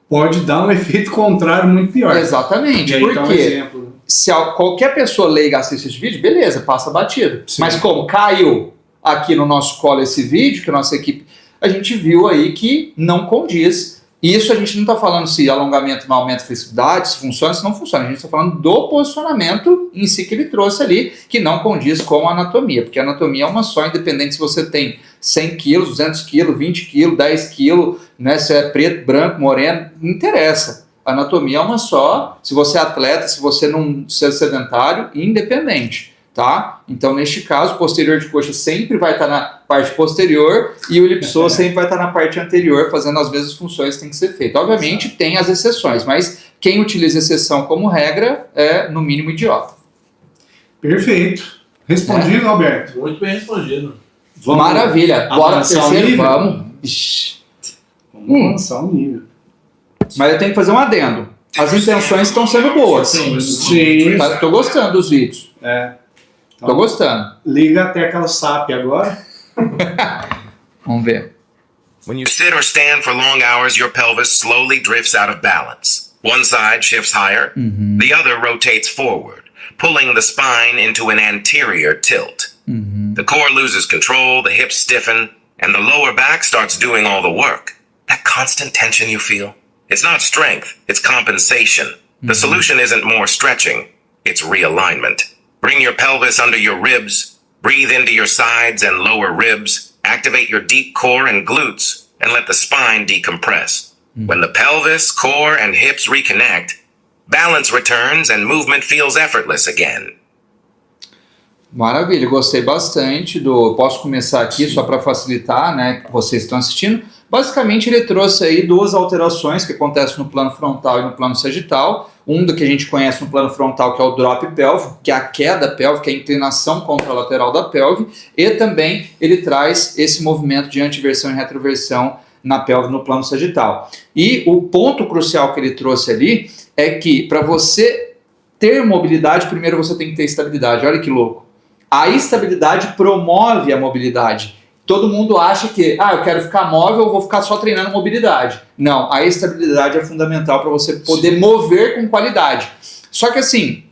Pode dar um efeito contrário muito pior. Exatamente, porque se qualquer pessoa leiga assiste esse vídeo, beleza, passa batido. Sim. Mas como caiu aqui no nosso colo esse vídeo, que a nossa equipe, a gente viu aí que não condiz. Isso a gente não está falando se alongamento não aumenta a flexibilidade, se funciona, se não funciona. A gente está falando do posicionamento em si que ele trouxe ali, que não condiz com a anatomia. Porque a anatomia é uma só, independente se você tem 100 quilos, 200 quilos, 20 quilos, 10 quilos, né, se é preto, branco, moreno, não interessa. A anatomia é uma só, se você é atleta, se você não é sedentário, independente, tá? Então, neste caso, o posterior de coxa sempre vai estar na parte posterior e o elipsoa sempre vai estar na parte anterior, fazendo as mesmas funções que tem que ser feito. Obviamente, tem as exceções, mas quem utiliza exceção como regra é, no mínimo, idiota. Perfeito. Respondido, Alberto? Muito bem respondido. Vamos maravilha. Bora pro terceiro, vamos. Vamos lançar um nível. Mas eu tenho que fazer um adendo. As intenções estão sendo boas. Sim. Tô gostando dos vídeos. Então, tô gostando. Liga até aquela SAP agora. Vamos ver. When you sit or stand for long hours, your pelvis slowly drifts out of balance. One side shifts higher, the other rotates forward, pulling the spine into an anterior tilt. The core loses control, the hips stiffen, and the lower back starts doing all the work. That constant tension you feel? It's not strength, it's compensation. The solution isn't more stretching, it's realignment. Bring your pelvis under your ribs, breathe into your sides and lower ribs, activate your deep core and glutes, and let the spine decompress. When the pelvis, core, and hips reconnect, balance returns and movement feels effortless again. Maravilha, gostei bastante do... Posso começar aqui só para facilitar, né, que vocês estão assistindo. Basicamente ele trouxe aí duas alterações que acontecem no plano frontal e no plano sagital. Um do que a gente conhece no plano frontal, que é o drop pélvico, que é a queda pélvica, a inclinação contralateral da pelve, e também ele traz esse movimento de antiversão e retroversão na pelve no plano sagital. E o ponto crucial que ele trouxe ali é que para você ter mobilidade, primeiro você tem que ter estabilidade. Olha que louco. A estabilidade promove a mobilidade. Todo mundo acha que, eu quero ficar móvel, eu vou ficar só treinando mobilidade. Não, a estabilidade é fundamental para você poder mover com qualidade. Só que assim,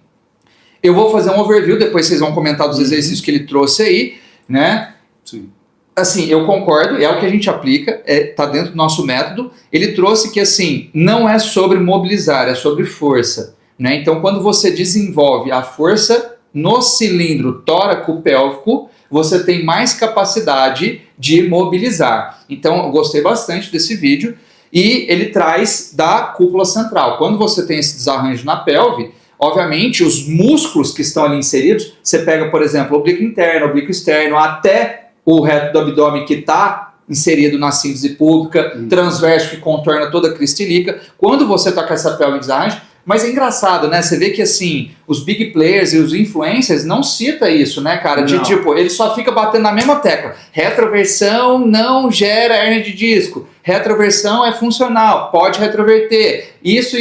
eu vou fazer um overview, depois vocês vão comentar dos exercícios que ele trouxe aí, né? Sim. Assim, eu concordo, é o que a gente aplica, tá dentro do nosso método. Ele trouxe que assim, não é sobre mobilizar, é sobre força, né? Então quando você desenvolve a força no cilindro tóraco-pélvico, você tem mais capacidade de mobilizar. Então, eu gostei bastante desse vídeo. E ele traz da cúpula central. Quando você tem esse desarranjo na pelve, obviamente, os músculos que estão ali inseridos, você pega, por exemplo, o oblíquo interno, o oblíquo externo, até o reto do abdômen que está inserido na síntese pública, transverso que contorna toda a crista ilíaca. Quando você está com essa pelve em desarranjo, mas é engraçado, né? Você vê que, assim, os big players e os influencers não citam isso, né, cara? De tipo, ele só fica batendo na mesma tecla. Retroversão não gera hérnia de disco. Retroversão é funcional, pode retroverter. Isso.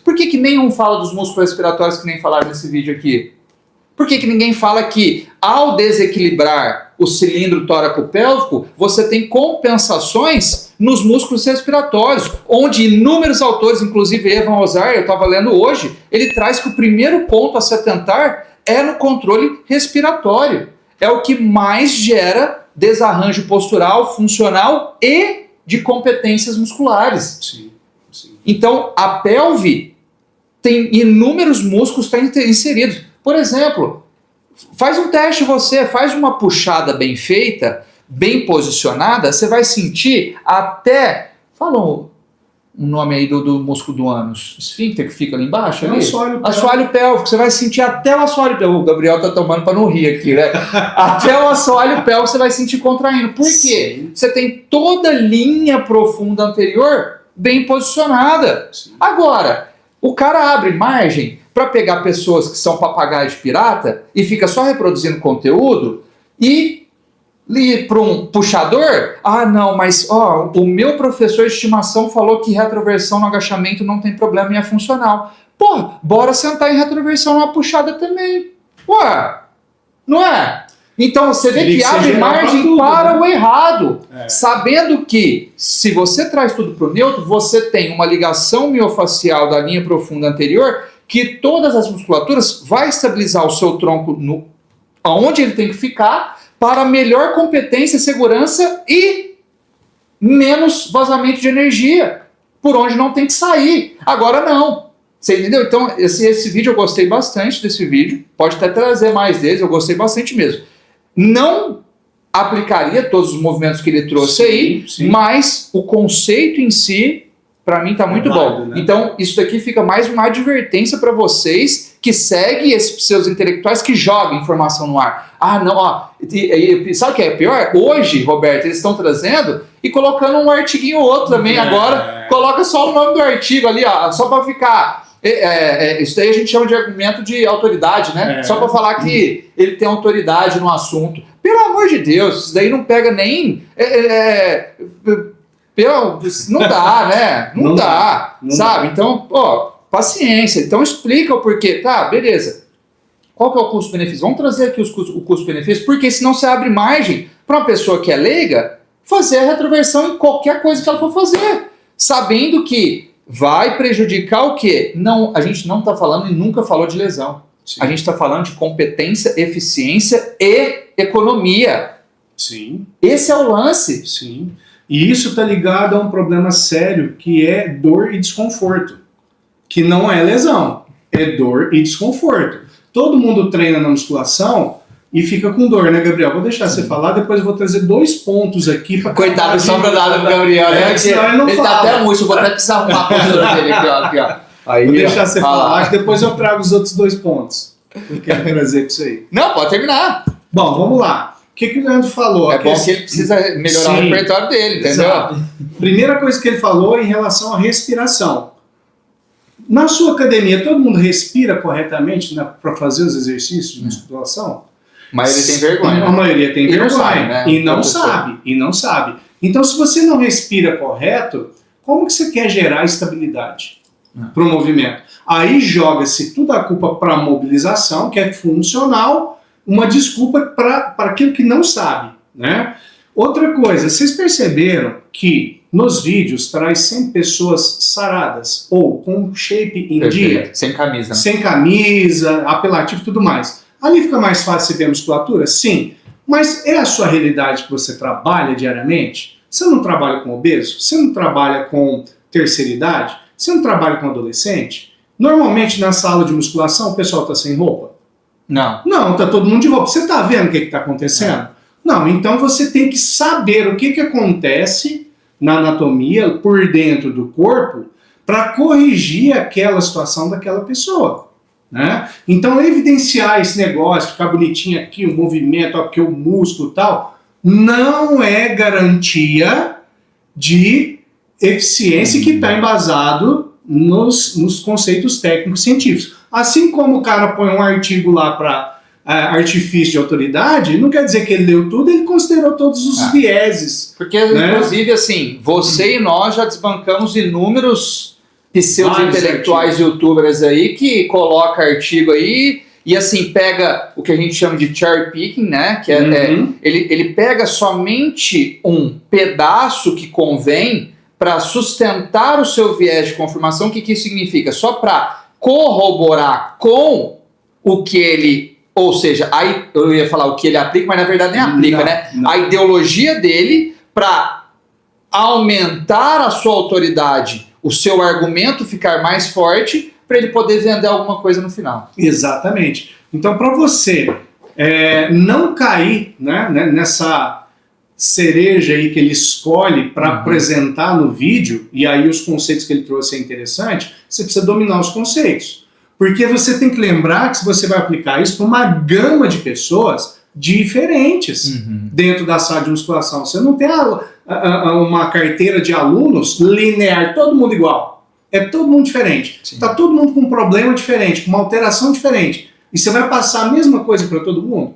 Por que nenhum fala dos músculos respiratórios que nem falaram nesse vídeo aqui? Por que ninguém fala que, ao desequilibrar o cilindro tóraco-pélvico, você tem compensações nos músculos respiratórios, onde inúmeros autores, inclusive Evan Ozar, eu estava lendo hoje, ele traz que o primeiro ponto a se atentar é no controle respiratório. É o que mais gera desarranjo postural, funcional e de competências musculares. Sim. Então, a pelve tem inúmeros músculos que estão inseridos. Por exemplo, faz um teste você, faz uma puxada bem feita, bem posicionada, você vai sentir até... Fala um nome aí do músculo do ânus. Esfíncter que fica ali embaixo? Ali? Assoalho pélvico. Você vai sentir até o assoalho pélvico. O Gabriel tá tomando para não rir aqui, né? Até o assoalho pélvico você vai sentir contraindo. Por quê? Você tem toda a linha profunda anterior bem posicionada. Sim. Agora, o cara abre margem para pegar pessoas que são papagaios pirata e fica só reproduzindo conteúdo e para um puxador, não, mas o meu professor de estimação falou que retroversão no agachamento não tem problema e é funcional. Pô, bora sentar em retroversão numa puxada também. Ué, não é? Então você vê que abre margem para o errado, sabendo que se você traz tudo para o neutro, você tem uma ligação miofacial da linha profunda anterior que todas as musculaturas vai estabilizar o seu tronco aonde ele tem que ficar para melhor competência, segurança e menos vazamento de energia, por onde não tem que sair. Agora não. Você entendeu? Então, esse vídeo eu gostei bastante desse vídeo. Pode até trazer mais deles, eu gostei bastante mesmo. Não aplicaria todos os movimentos que ele trouxe sim. Mas o conceito em si, para mim, tá muito bom. Né? Então, isso daqui fica mais uma advertência para vocês que seguem esses pseudos intelectuais que jogam informação no ar. Sabe o que é pior? Hoje, Roberto, eles estão trazendo e colocando um artiguinho ou outro também. Agora, coloca só o nome do artigo ali, só para ficar... isso daí a gente chama de argumento de autoridade, né? Só para falar que ele tem autoridade no assunto. Pelo amor de Deus, isso daí não pega nem... não dá, né? Não dá, sabe? Então, paciência. Então explica o porquê. Tá, beleza. Qual que é o custo-benefício? Vamos trazer aqui o custo-benefício, porque senão você abre margem para uma pessoa que é leiga fazer a retroversão em qualquer coisa que ela for fazer, sabendo que vai prejudicar o quê? Não, a gente não está falando e nunca falou de lesão. Sim. A gente está falando de competência, eficiência e economia. Sim. Esse é o lance. Sim. E isso está ligado a um problema sério que é dor e desconforto. Que não é lesão, é dor e desconforto. Todo mundo treina na musculação e fica com dor, né, Gabriel? Vou deixar você falar, depois eu vou trazer 2 pontos aqui para. Coitado, sobra nada pro Gabriel, né? Senão ele não Ele fala. tá até murcho, eu vou até precisar arrumar a postura dele aqui, ó. Aí, Vou deixar você fala. falar, que depois eu trago os outros 2 pontos. Eu quero trazer com isso aí. Não, pode terminar. Bom, vamos lá. O que o Leandro falou? É bom que ele precisa melhorar o Sim. repertório dele, entendeu? Exato. Primeira coisa que ele falou em relação à respiração. Na sua academia, todo mundo respira corretamente para fazer os exercícios de musculação? Mas ele tem vergonha. A maioria tem E não vergonha. sabe, né? E não Professor. sabe. E não sabe. Então, se você não respira correto, como que você quer gerar estabilidade para o movimento? Aí joga-se toda a culpa para a mobilização, que é funcional, uma desculpa para aquilo que não sabe, né? Outra coisa, vocês perceberam que nos vídeos traz sempre pessoas saradas ou com shape em dia, Perfeito. Sem camisa. Né? sem camisa, apelativo e tudo mais. Ali fica mais fácil você ver a musculatura? Sim. Mas é a sua realidade que você trabalha diariamente? Você não trabalha com obeso? Você não trabalha com terceira idade? Você não trabalha com adolescente? Normalmente na sala de musculação o pessoal está sem roupa? Não. Não, tá todo mundo de roupa. Você está vendo o que está acontecendo? Não, então você tem que saber o que acontece na anatomia, por dentro do corpo, para corrigir aquela situação daquela pessoa. Né? Então, evidenciar esse negócio, ficar bonitinho aqui, o movimento, aqui o músculo e tal, não é garantia de eficiência que está embasado nos conceitos técnicos científicos. Assim como o cara põe um artigo lá para artifício de autoridade, não quer dizer que ele leu tudo, ele considerou todos os vieses. Porque, né? inclusive, assim, você e nós já desbancamos inúmeros pseudo-intelectuais youtubers aí que coloca artigo aí e, assim, pega o que a gente chama de cherry picking, né? Que ele pega somente um pedaço que convém para sustentar o seu viés de confirmação. O que isso significa? Só para corroborar com o que ele... Ou seja, aí eu ia falar o que ele aplica, mas na verdade nem aplica, né? Não. A ideologia dele para aumentar a sua autoridade, o seu argumento ficar mais forte, para ele poder vender alguma coisa no final. Exatamente. Então, para você não cair, né, nessa cereja aí que ele escolhe para apresentar no vídeo, e aí os conceitos que ele trouxe é interessante, você precisa dominar os conceitos. Porque você tem que lembrar que se você vai aplicar isso para uma gama de pessoas diferentes dentro da sala de musculação. Você não tem uma carteira de alunos linear, todo mundo igual. É todo mundo diferente. Está todo mundo com um problema diferente, com uma alteração diferente. E você vai passar a mesma coisa para todo mundo?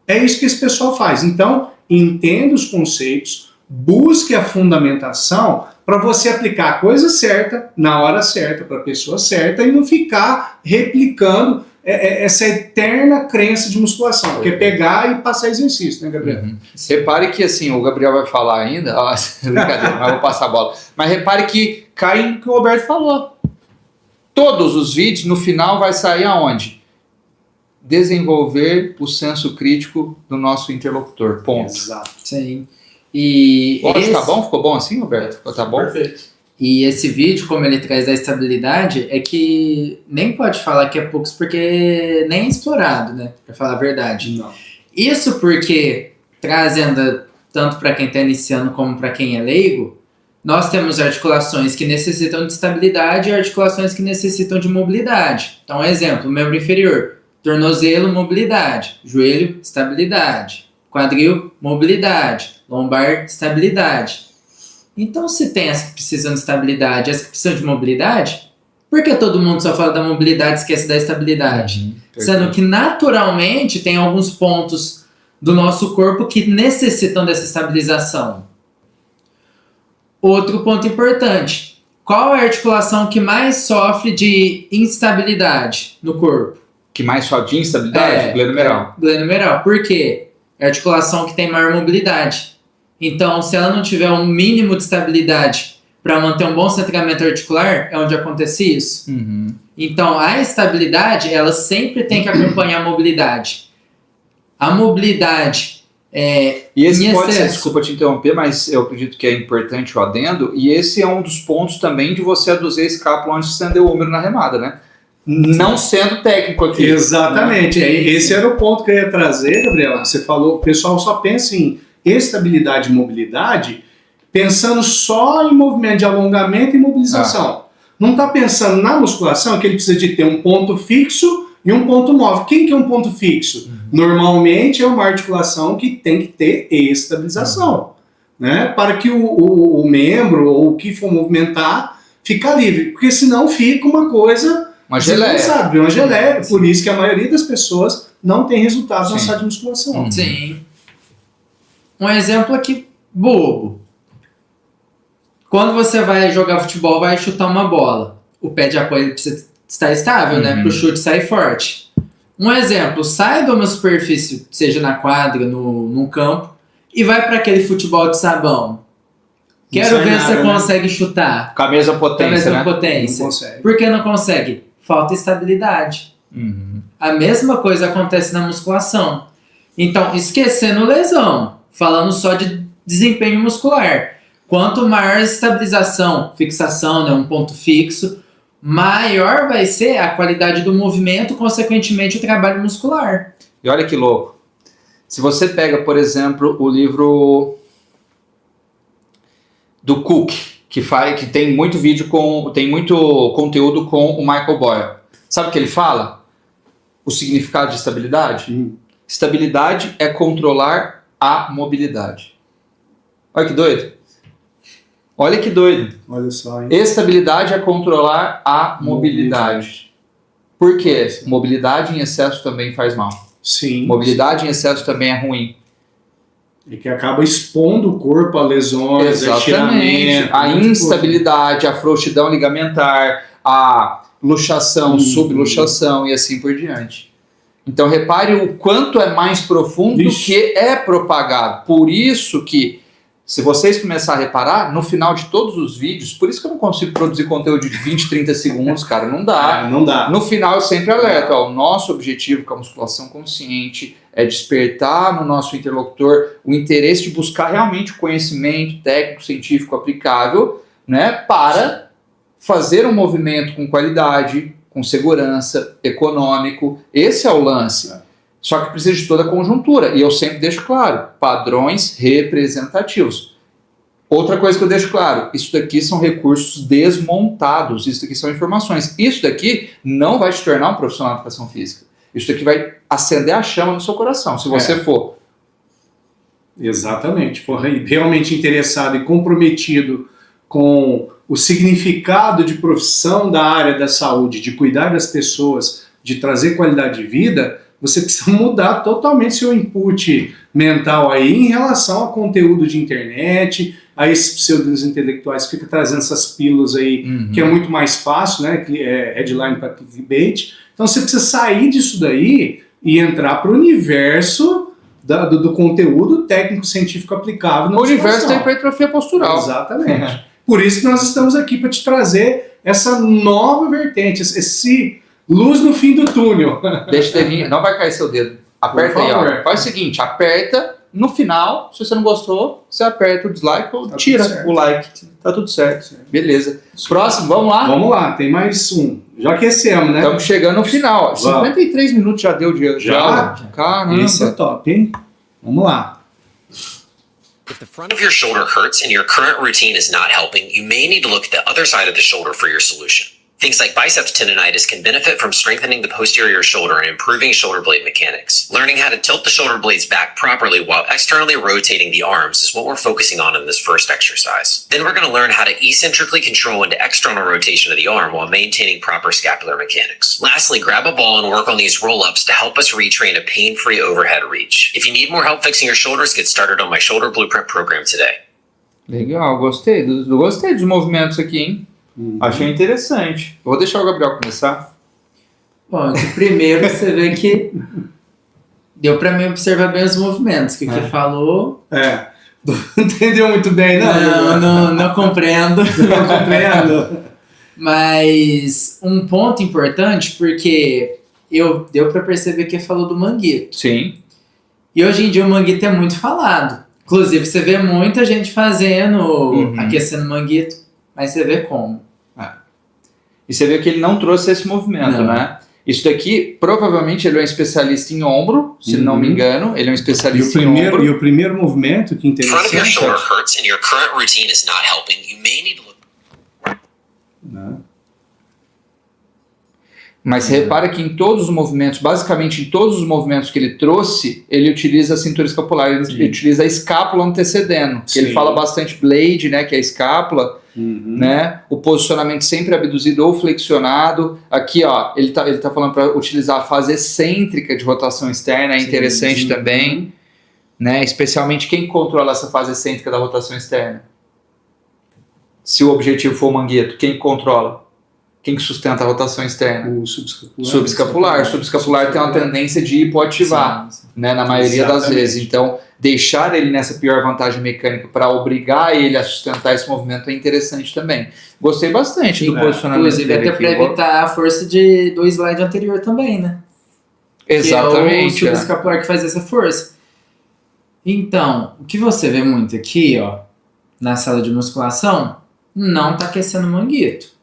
É isso que esse pessoal faz. Então, entenda os conceitos, busque a fundamentação para você aplicar a coisa certa, na hora certa, para a pessoa certa e não ficar replicando essa eterna crença de musculação, que é pegar e passar exercício, né, Gabriel? Repare que, assim, o Gabriel vai falar ainda, brincadeira, mas eu vou passar a bola. Mas repare que cai no que o Roberto falou. Todos os vídeos, no final, vai sair aonde? Desenvolver o senso crítico do nosso interlocutor. Ponto. Exato. Sim. E Tá bom? Ficou bom assim, Roberto? Tá bom? Perfeito. E esse vídeo, como ele traz da estabilidade, é que nem pode falar que é poucos porque nem é explorado, né? Pra falar a verdade. Não. Isso porque, trazendo tanto para quem está iniciando como para quem é leigo, nós temos articulações que necessitam de estabilidade e articulações que necessitam de mobilidade. Então, exemplo, membro inferior, tornozelo, mobilidade, joelho, estabilidade, quadril, mobilidade, lombar, estabilidade. Então, se tem as que precisam de estabilidade e as que precisam de mobilidade, por que todo mundo só fala da mobilidade e esquece da estabilidade? Sendo que, naturalmente, tem alguns pontos do nosso corpo que necessitam dessa estabilização. Outro ponto importante. Qual é a articulação que mais sofre de instabilidade no corpo? Que mais só de instabilidade? Glenomeral. Glenomeral. Por quê? É a articulação que tem maior mobilidade. Então, se ela não tiver um mínimo de estabilidade para manter um bom centramento articular, é onde acontece isso. Então, a estabilidade, ela sempre tem que acompanhar a mobilidade. A mobilidade E esse em pode ser, excesso. desculpa te interromper, mas eu acredito que é importante o adendo, e esse é um dos pontos também de você aduzir a escápula antes de estender o ombro na remada, né? Não sendo técnico aqui. Exatamente. Né? Esse era o ponto que eu ia trazer, Gabriel. Você falou, o pessoal só pensa em estabilidade e mobilidade, pensando só em movimento de alongamento e mobilização. Não está pensando na musculação que ele precisa de ter um ponto fixo e um ponto móvel. Quem que é um ponto fixo? Normalmente é uma articulação que tem que ter estabilização, né? Para que o membro ou o que for movimentar fica livre, porque senão fica uma coisa Uma geleia. sabe, uma geleia. Por isso que a maioria das pessoas não tem resultado na Sim. sala de musculação. Sim. Um exemplo aqui bobo. Quando você vai jogar futebol, vai chutar uma bola. O pé de apoio precisa estar estável, né? Para o chute sair forte. Um exemplo, sai de uma superfície, seja na quadra, no campo, e vai para aquele futebol de sabão. Quero sai ver nada, se você né? consegue chutar. Com a mesma Com a potência, mesma né? Não potência. consegue. Por que não consegue? Falta estabilidade. A mesma coisa acontece na musculação. Então, esquecendo lesão, falando só de desempenho muscular. Quanto maior a estabilização, fixação, né, um ponto fixo, maior vai ser a qualidade do movimento, consequentemente o trabalho muscular. E olha que louco. Se você pega, por exemplo, o livro do Cook, que tem muito vídeo tem muito conteúdo com o Michael Boyle. Sabe o que ele fala? O significado de estabilidade? Estabilidade é controlar a mobilidade. Olha que doido. Olha que doido. Olha só, hein? Estabilidade é controlar a mobilidade. Por quê? Mobilidade em excesso também faz mal. Sim. Mobilidade em excesso também é ruim. E que acaba expondo o corpo a lesões, a estiramento, A muita instabilidade, a frouxidão ligamentar, a luxação, subluxação e assim por diante. Então repare o quanto é mais profundo do que é propagado. Por isso que, se vocês começarem a reparar, no final de todos os vídeos, por isso que eu não consigo produzir conteúdo de 20, 30 segundos, cara, não dá. não dá. No final eu sempre alerto, ó, o nosso objetivo com a musculação consciente é despertar no nosso interlocutor o interesse de buscar realmente o conhecimento técnico, científico aplicável, né, para fazer um movimento com qualidade, com segurança, econômico. Esse é o lance. Só que precisa de toda a conjuntura. E eu sempre deixo claro, padrões representativos. Outra coisa que eu deixo claro, isso daqui são recursos desmontados, isso daqui são informações. Isso daqui não vai te tornar um profissional de educação física. Isso daqui vai acender a chama no seu coração, se você for. Exatamente. For realmente interessado e comprometido com o significado de profissão da área da saúde, de cuidar das pessoas, de trazer qualidade de vida, você precisa mudar totalmente seu input mental aí em relação ao conteúdo de internet, a esses pseudos intelectuais que ficam trazendo essas pílulas aí, que é muito mais fácil, né? Que é headline para clickbait. Então você precisa sair disso daí e entrar para o universo do conteúdo técnico-científico aplicável na O universo da musculação. hipertrofia postural. Exatamente. Por isso que nós estamos aqui para te trazer essa nova vertente, esse luz no fim do túnel. Deixa ele vir, não vai cair seu dedo. Aperta Por aí, favor. ó. Faz o seguinte, aperta, no final, se você não gostou, você aperta o dislike ou Tá tira tudo certo. o like. Tá tudo certo. Beleza. Próximo, vamos lá? Vamos lá, tem mais um. Já aquecemos, né? Estamos chegando no final. Vamos. 53 minutos já deu de aula. Caramba. Esse é top, hein? Vamos lá. If the front of your shoulder hurts and your current routine is not helping, you may need to look at the other side of the shoulder for your solution. Things like biceps tendonitis can benefit from strengthening the posterior shoulder and improving shoulder blade mechanics. Learning how to tilt the shoulder blades back properly while externally rotating the arms is what we're focusing on in this first exercise. Then we're going to learn how to eccentrically control into external rotation of the arm while maintaining proper scapular mechanics. Lastly, grab a ball and work on these roll-ups to help us retrain a pain-free overhead reach. If you need more help fixing your shoulders, get started on my Shoulder Blueprint program today. Legal, gostei. Gostei dos movimentos aqui, hein? Achei interessante. Vou deixar o Gabriel começar. Bom, de primeiro você vê que deu pra mim observar bem os movimentos. O que que falou? Não entendeu muito bem, não? Não compreendo. Não compreendo. Mas um ponto importante, porque deu para perceber que ele falou do manguito. Sim. E hoje em dia o manguito é muito falado. Inclusive, você vê muita gente fazendo, aquecendo manguito, mas você vê como. E você vê que ele não trouxe esse movimento, né? Isso daqui, provavelmente, ele é um especialista em ombro, se não me engano. Ele é um especialista em ombro. E o primeiro movimento, que If the front of your interessante... shoulder hurts and your current routine is not helping, you may need to look. Né? Mas você repara que em todos os movimentos, basicamente em todos os movimentos que ele trouxe, ele utiliza a cintura escapular, ele utiliza a escápula antecedendo. Ele fala bastante blade, né, que é a escápula, né? O posicionamento sempre abduzido ou flexionado. Aqui, ó, ele tá falando para utilizar a fase excêntrica de rotação externa, é interessante também, né? Especialmente quem controla essa fase excêntrica da rotação externa. Se o objetivo for o mangueto, quem controla? Quem que sustenta a rotação externa? O subescapular. Subescapular. Subescapular tem uma tendência de hipoativar, né, na maioria das vezes. Então, deixar ele nessa pior vantagem mecânica para obrigar ele a sustentar esse movimento é interessante também. Gostei bastante do posicionamento Inclusive, dele até para aqui. evitar a força do slide anterior também, né? Exatamente. Que é o subescapular que faz essa força. Então, o que você vê muito aqui, ó, na sala de musculação, não tá aquecendo o manguito.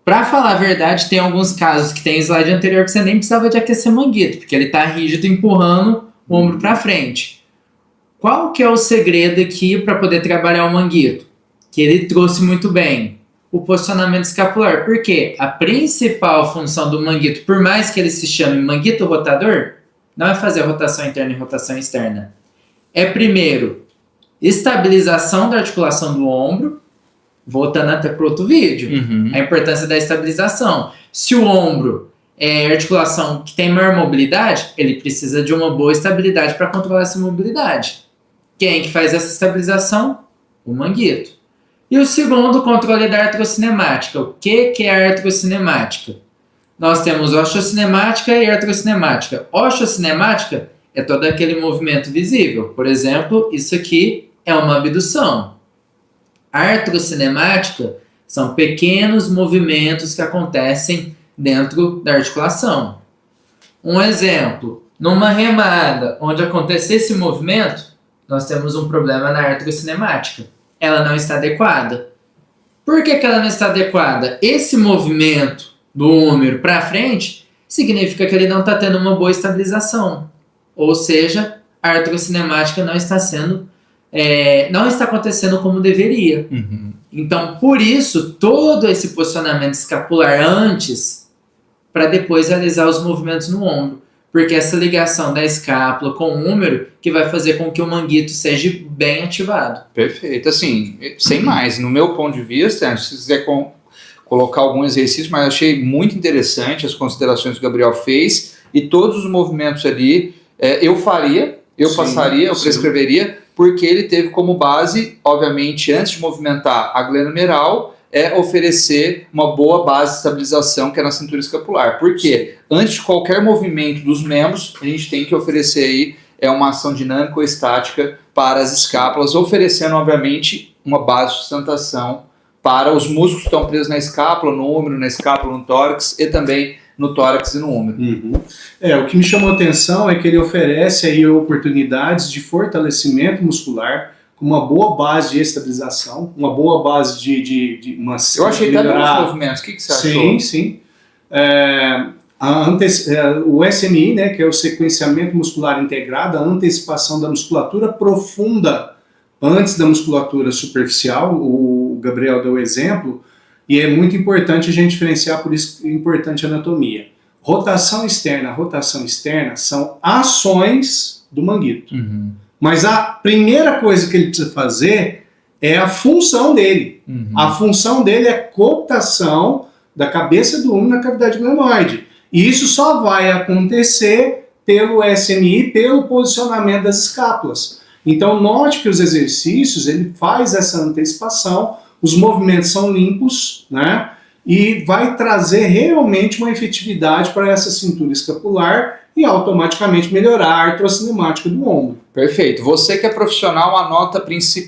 Pra falar a verdade, tem alguns casos que tem slide anterior que você nem precisava de aquecer manguito, porque ele tá rígido empurrando o ombro para frente. Qual que é o segredo aqui para poder trabalhar o manguito? Que ele trouxe muito bem. O posicionamento escapular. Porque a principal função do manguito, por mais que ele se chame manguito rotador, não é fazer rotação interna e rotação externa. É primeiro estabilização da articulação do ombro, voltando até para outro vídeo, a importância da estabilização. Se o ombro é articulação que tem maior mobilidade, ele precisa de uma boa estabilidade para controlar essa mobilidade. Quem que faz essa estabilização? O manguito. E o segundo, o controle da artrocinemática. O que é a artrocinemática? Nós temos osteocinemática e artrocinemática. Osteocinemática é todo aquele movimento visível. Por exemplo, isso aqui é uma abdução. A artrocinemática são pequenos movimentos que acontecem dentro da articulação. Um exemplo, numa remada onde acontecer esse movimento, nós temos um problema na artrocinemática. Ela não está adequada. Por que ela não está adequada? Esse movimento do húmero para frente significa que ele não está tendo uma boa estabilização. Ou seja, a artrocinemática não está acontecendo como deveria. Então, por isso, todo esse posicionamento escapular antes, para depois realizar os movimentos no ombro. Porque essa ligação da escápula com o húmero que vai fazer com que o manguito seja bem ativado. Perfeito. Assim, sem mais, no meu ponto de vista, se você quiser colocar algum exercício, mas eu achei muito interessante as considerações que o Gabriel fez e todos os movimentos ali, eu faria, eu passaria, eu prescreveria, porque ele teve como base, obviamente, antes de movimentar a glenomeral, oferecer uma boa base de estabilização que é na cintura escapular. Por quê? Antes de qualquer movimento dos membros, a gente tem que oferecer aí uma ação dinâmica ou estática para as escápulas, oferecendo, obviamente, uma base de sustentação para os músculos que estão presos na escápula, no úmero, na escápula, no tórax e também no tórax e no úmero. O que me chamou a atenção é que ele oferece aí oportunidades de fortalecimento muscular, com uma boa base de estabilização, uma boa base de uma... Eu achei até bons movimentos. O que você achou? Sim. O SMI, né, que é o sequenciamento muscular integrado, a antecipação da musculatura profunda antes da musculatura superficial, o Gabriel deu exemplo, e é muito importante a gente diferenciar, por isso é importante a anatomia. Rotação externa são ações do manguito. Mas a primeira coisa que ele precisa fazer é a função dele. A função dele é cooptação da cabeça do úmero na cavidade glenoide. E isso só vai acontecer pelo SMI, pelo posicionamento das escápulas. Então, note que os exercícios, ele faz essa antecipação, os movimentos são limpos, né? E vai trazer realmente uma efetividade para essa cintura escapular e automaticamente melhorar a artrocinemática do ombro. Perfeito. Você que é profissional, anota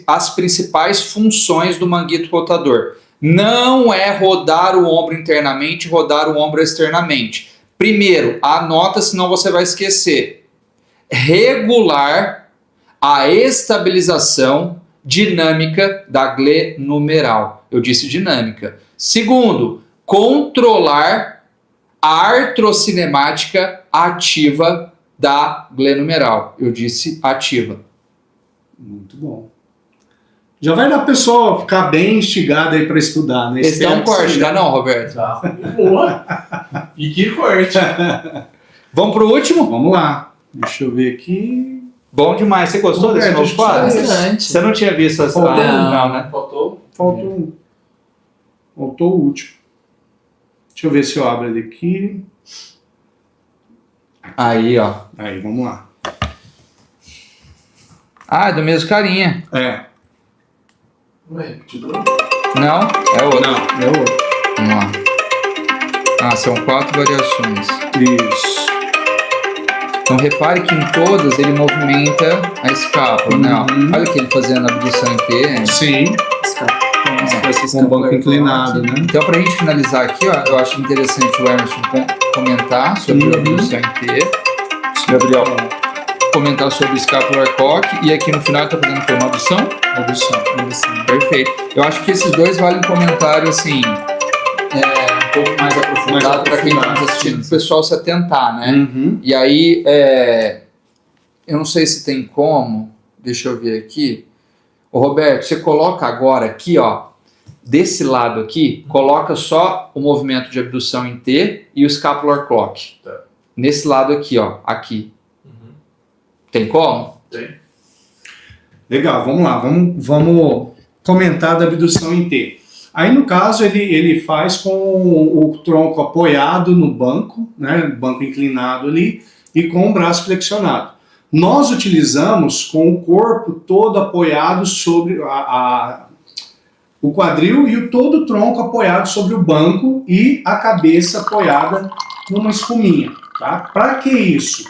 as principais funções do manguito rotador. Não é rodar o ombro internamente, rodar o ombro externamente. Primeiro, anota, senão você vai esquecer. Regular a estabilização dinâmica da glenumeral. Eu disse dinâmica. Segundo, controlar a artrocinemática ativa da glenumeral. Eu disse ativa. Muito bom. Já vai dar pessoa ficar bem instigada aí para estudar, né? Esse é um corte, tá não, Roberto? Boa! E que corte! Vamos pro último? Vamos lá. Deixa eu ver aqui. Bom demais. Você gostou desse novo quadro? Bastante. Você não tinha visto essa... Não, né? Faltou? Faltou o último. Deixa eu ver se eu abro ele aqui. Aí, ó. Aí, vamos lá. Ah, é do mesmo carinha. É. Não é repetidor? Não, é outro. Não, é outro. Vamos lá. Ah, são 4 variações. Isso. Então repare que em todas ele movimenta a escápula, né? Ó. Uhum. Olha que ele fazendo a abdução inteira. Sim. Com o banco inclinado, né? Então, pra gente finalizar aqui, ó, eu acho interessante o Emerson comentar sobre a abdução inteira. Gabriel, comentar sobre o scapular cock. E aqui no final ele tá fazendo uma abdução? Abdução. Perfeito. Eu acho que esses dois valem um comentário, assim, um pouco mais aprofundado para quem está nos assistindo, o pessoal se atentar, né? Uhum. E aí, eu não sei se tem como, deixa eu ver aqui. Ô Roberto, você coloca agora aqui, ó, desse lado aqui, coloca só o movimento de abdução em T e o scapular clock. Tá. Nesse lado aqui, ó, aqui. Uhum. Tem como? Tem. Legal, vamos lá. Vamos comentar da abdução em T. Aí, no caso, ele faz com o tronco apoiado no banco, né, banco inclinado ali, e com o braço flexionado. Nós utilizamos com o corpo todo apoiado sobre o quadril e todo o tronco apoiado sobre o banco e a cabeça apoiada numa espuminha. Tá? Para que isso?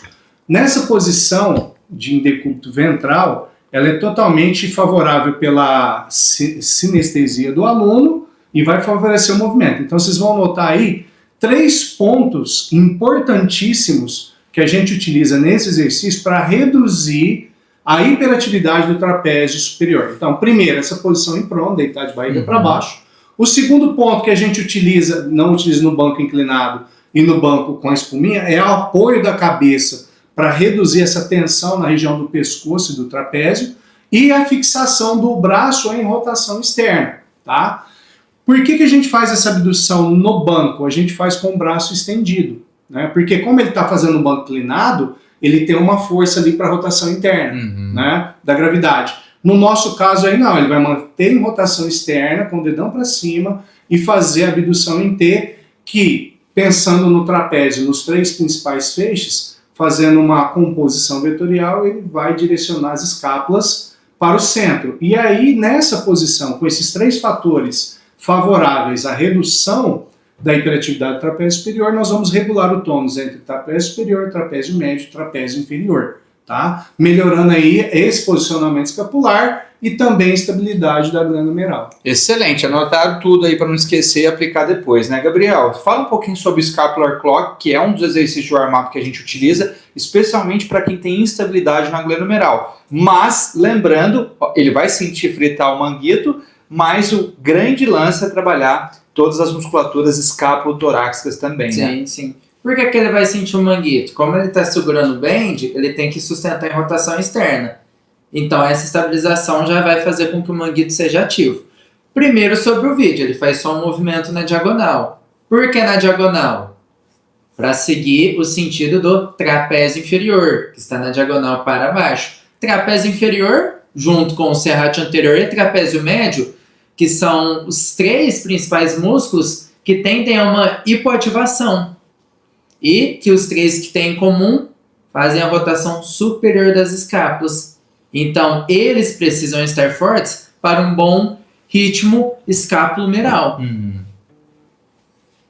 Nessa posição de decúbito ventral, ela é totalmente favorável pela sinestesia do aluno e vai favorecer o movimento. Então vocês vão notar aí 3 pontos importantíssimos que a gente utiliza nesse exercício para reduzir a hiperatividade do trapézio superior. Então, primeiro, essa posição em prone, deitar de barriga para baixo. O segundo ponto que a gente utiliza, não utiliza no banco inclinado e no banco com a espuminha, é o apoio da cabeça para reduzir essa tensão na região do pescoço e do trapézio e a fixação do braço em rotação externa, tá? Por que a gente faz essa abdução no banco? A gente faz com o braço estendido, né? Porque como ele está fazendo o banco inclinado, ele tem uma força ali para rotação interna, né, da gravidade. No nosso caso aí não, ele vai manter em rotação externa, com o dedão para cima, e fazer a abdução em T, que, pensando no trapézio, nos 3 principais feixes, fazendo uma composição vetorial, ele vai direcionar as escápulas para o centro. E aí, nessa posição, com esses 3 fatores favoráveis à redução da hiperatividade do trapézio superior, nós vamos regular o tônus entre trapézio superior, trapézio médio e trapézio inferior, tá? Melhorando aí esse posicionamento escapular e também a estabilidade da glenumeral. Excelente, anotaram tudo aí para não esquecer e aplicar depois, né, Gabriel? Fala um pouquinho sobre o scapular clock, que é um dos exercícios de warm-up que a gente utiliza, especialmente para quem tem instabilidade na glenumeral. Mas, lembrando, ele vai sentir fritar o manguito, mas o grande lance é trabalhar todas as musculaturas escápulo-torácicas também, né? Sim. Por que ele vai sentir o manguito? Como ele está segurando o bend, ele tem que sustentar em rotação externa. Então essa estabilização já vai fazer com que o manguito seja ativo. Primeiro sobre o vídeo, ele faz só um movimento na diagonal. Por que na diagonal? Para seguir o sentido do trapézio inferior, que está na diagonal para baixo. Trapézio inferior, junto com o serrátil anterior e trapézio médio, que são os 3 principais músculos que tendem a uma hipoativação. E que os 3 que têm em comum fazem a rotação superior das escápulas. Então, eles precisam estar fortes para um bom ritmo escapulomeral.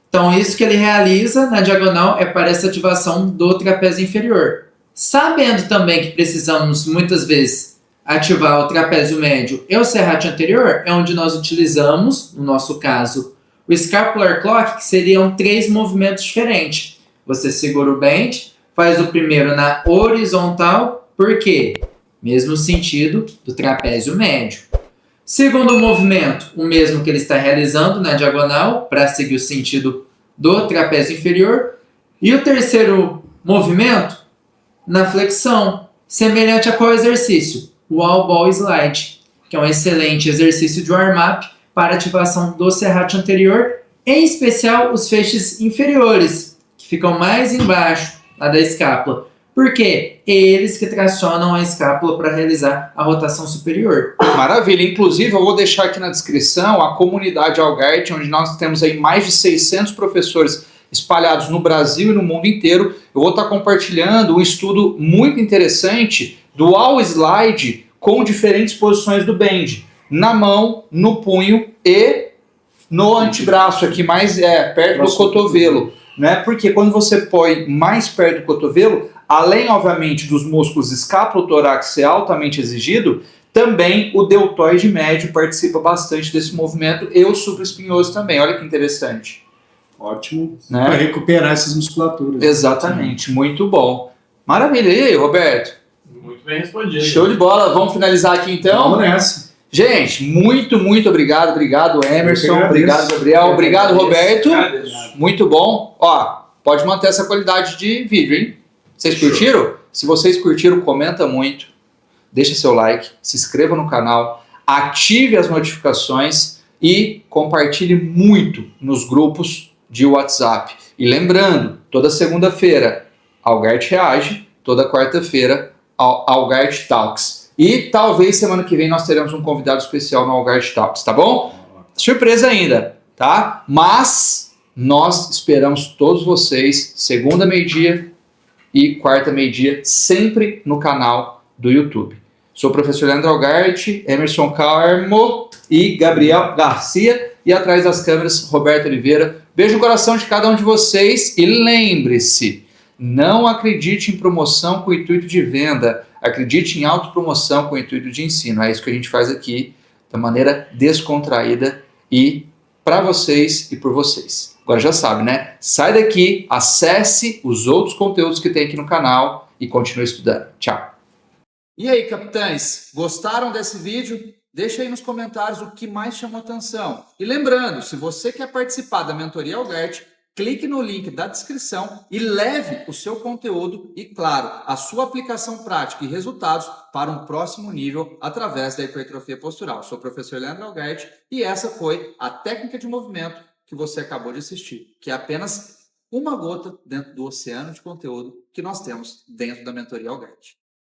Então, isso que ele realiza na diagonal é para essa ativação do trapézio inferior. Sabendo também que precisamos, muitas vezes, ativar o trapézio médio e o serrátil anterior, é onde nós utilizamos, no nosso caso, o scapular clock, que seriam 3 movimentos diferentes. Você segura o band, faz o primeiro na horizontal, por quê? Mesmo sentido do trapézio médio. Segundo movimento, o mesmo que ele está realizando na diagonal, para seguir o sentido do trapézio inferior. E o terceiro movimento, na flexão, semelhante a qual exercício? O Wall Ball Slide, que é um excelente exercício de warm-up para ativação do serrátil anterior, em especial os feixes inferiores, que ficam mais embaixo lá da escápula. Por quê? Eles que tracionam a escápula para realizar a rotação superior. Maravilha. Inclusive, eu vou deixar aqui na descrição a comunidade Algart, onde nós temos aí mais de 600 professores espalhados no Brasil e no mundo inteiro. Eu vou estar compartilhando um estudo muito interessante do Wall Slide com diferentes posições do band. Na mão, no punho e no antebraço aqui, mais perto do cotovelo. Né? Porque quando você põe mais perto do cotovelo, além, obviamente, dos músculos escápulo-torácico ser altamente exigido, também o deltoide médio participa bastante desse movimento e o supraespinhoso também. Olha que interessante. Ótimo. Né? Para recuperar essas musculaturas. Exatamente, muito bom. Maravilha. E aí, Roberto? Muito bem respondido. Show de bola. Vamos finalizar aqui então? Vamos nessa. Gente, muito obrigado. Obrigado, Emerson. Obrigado, Gabriel. Obrigado, Roberto. Muito bom. Ó, pode manter essa qualidade de vídeo, hein? Vocês curtiram? Se vocês curtiram, comenta muito. Deixa seu like, se inscreva no canal, ative as notificações e compartilhe muito nos grupos de WhatsApp. E lembrando, toda segunda-feira, Algart Reage, toda quarta-feira, Algart Talks. E talvez semana que vem nós teremos um convidado especial no Algart Talks, tá bom? Surpresa ainda, tá? Mas nós esperamos todos vocês, segunda meio-dia e quarta meio-dia, sempre no canal do YouTube. Sou o professor Leandro Algart, Emerson Carmo e Gabriel Garcia. E atrás das câmeras, Roberto Oliveira. Beijo no coração de cada um de vocês. E lembre-se, não acredite em promoção com o intuito de venda. Acredite em autopromoção com o intuito de ensino. É isso que a gente faz aqui, da maneira descontraída e para vocês e por vocês. Agora já sabe, né? Sai daqui, acesse os outros conteúdos que tem aqui no canal e continue estudando. Tchau! E aí, capitães, gostaram desse vídeo? Deixa aí nos comentários o que mais chamou atenção. E lembrando, se você quer participar da mentoria Algart, clique no link da descrição e leve o seu conteúdo e, claro, a sua aplicação prática e resultados para um próximo nível através da hipertrofia postural. Sou o professor Leandro Algart e essa foi a técnica de movimento que você acabou de assistir, que é apenas uma gota dentro do oceano de conteúdo que nós temos dentro da mentoria Algart.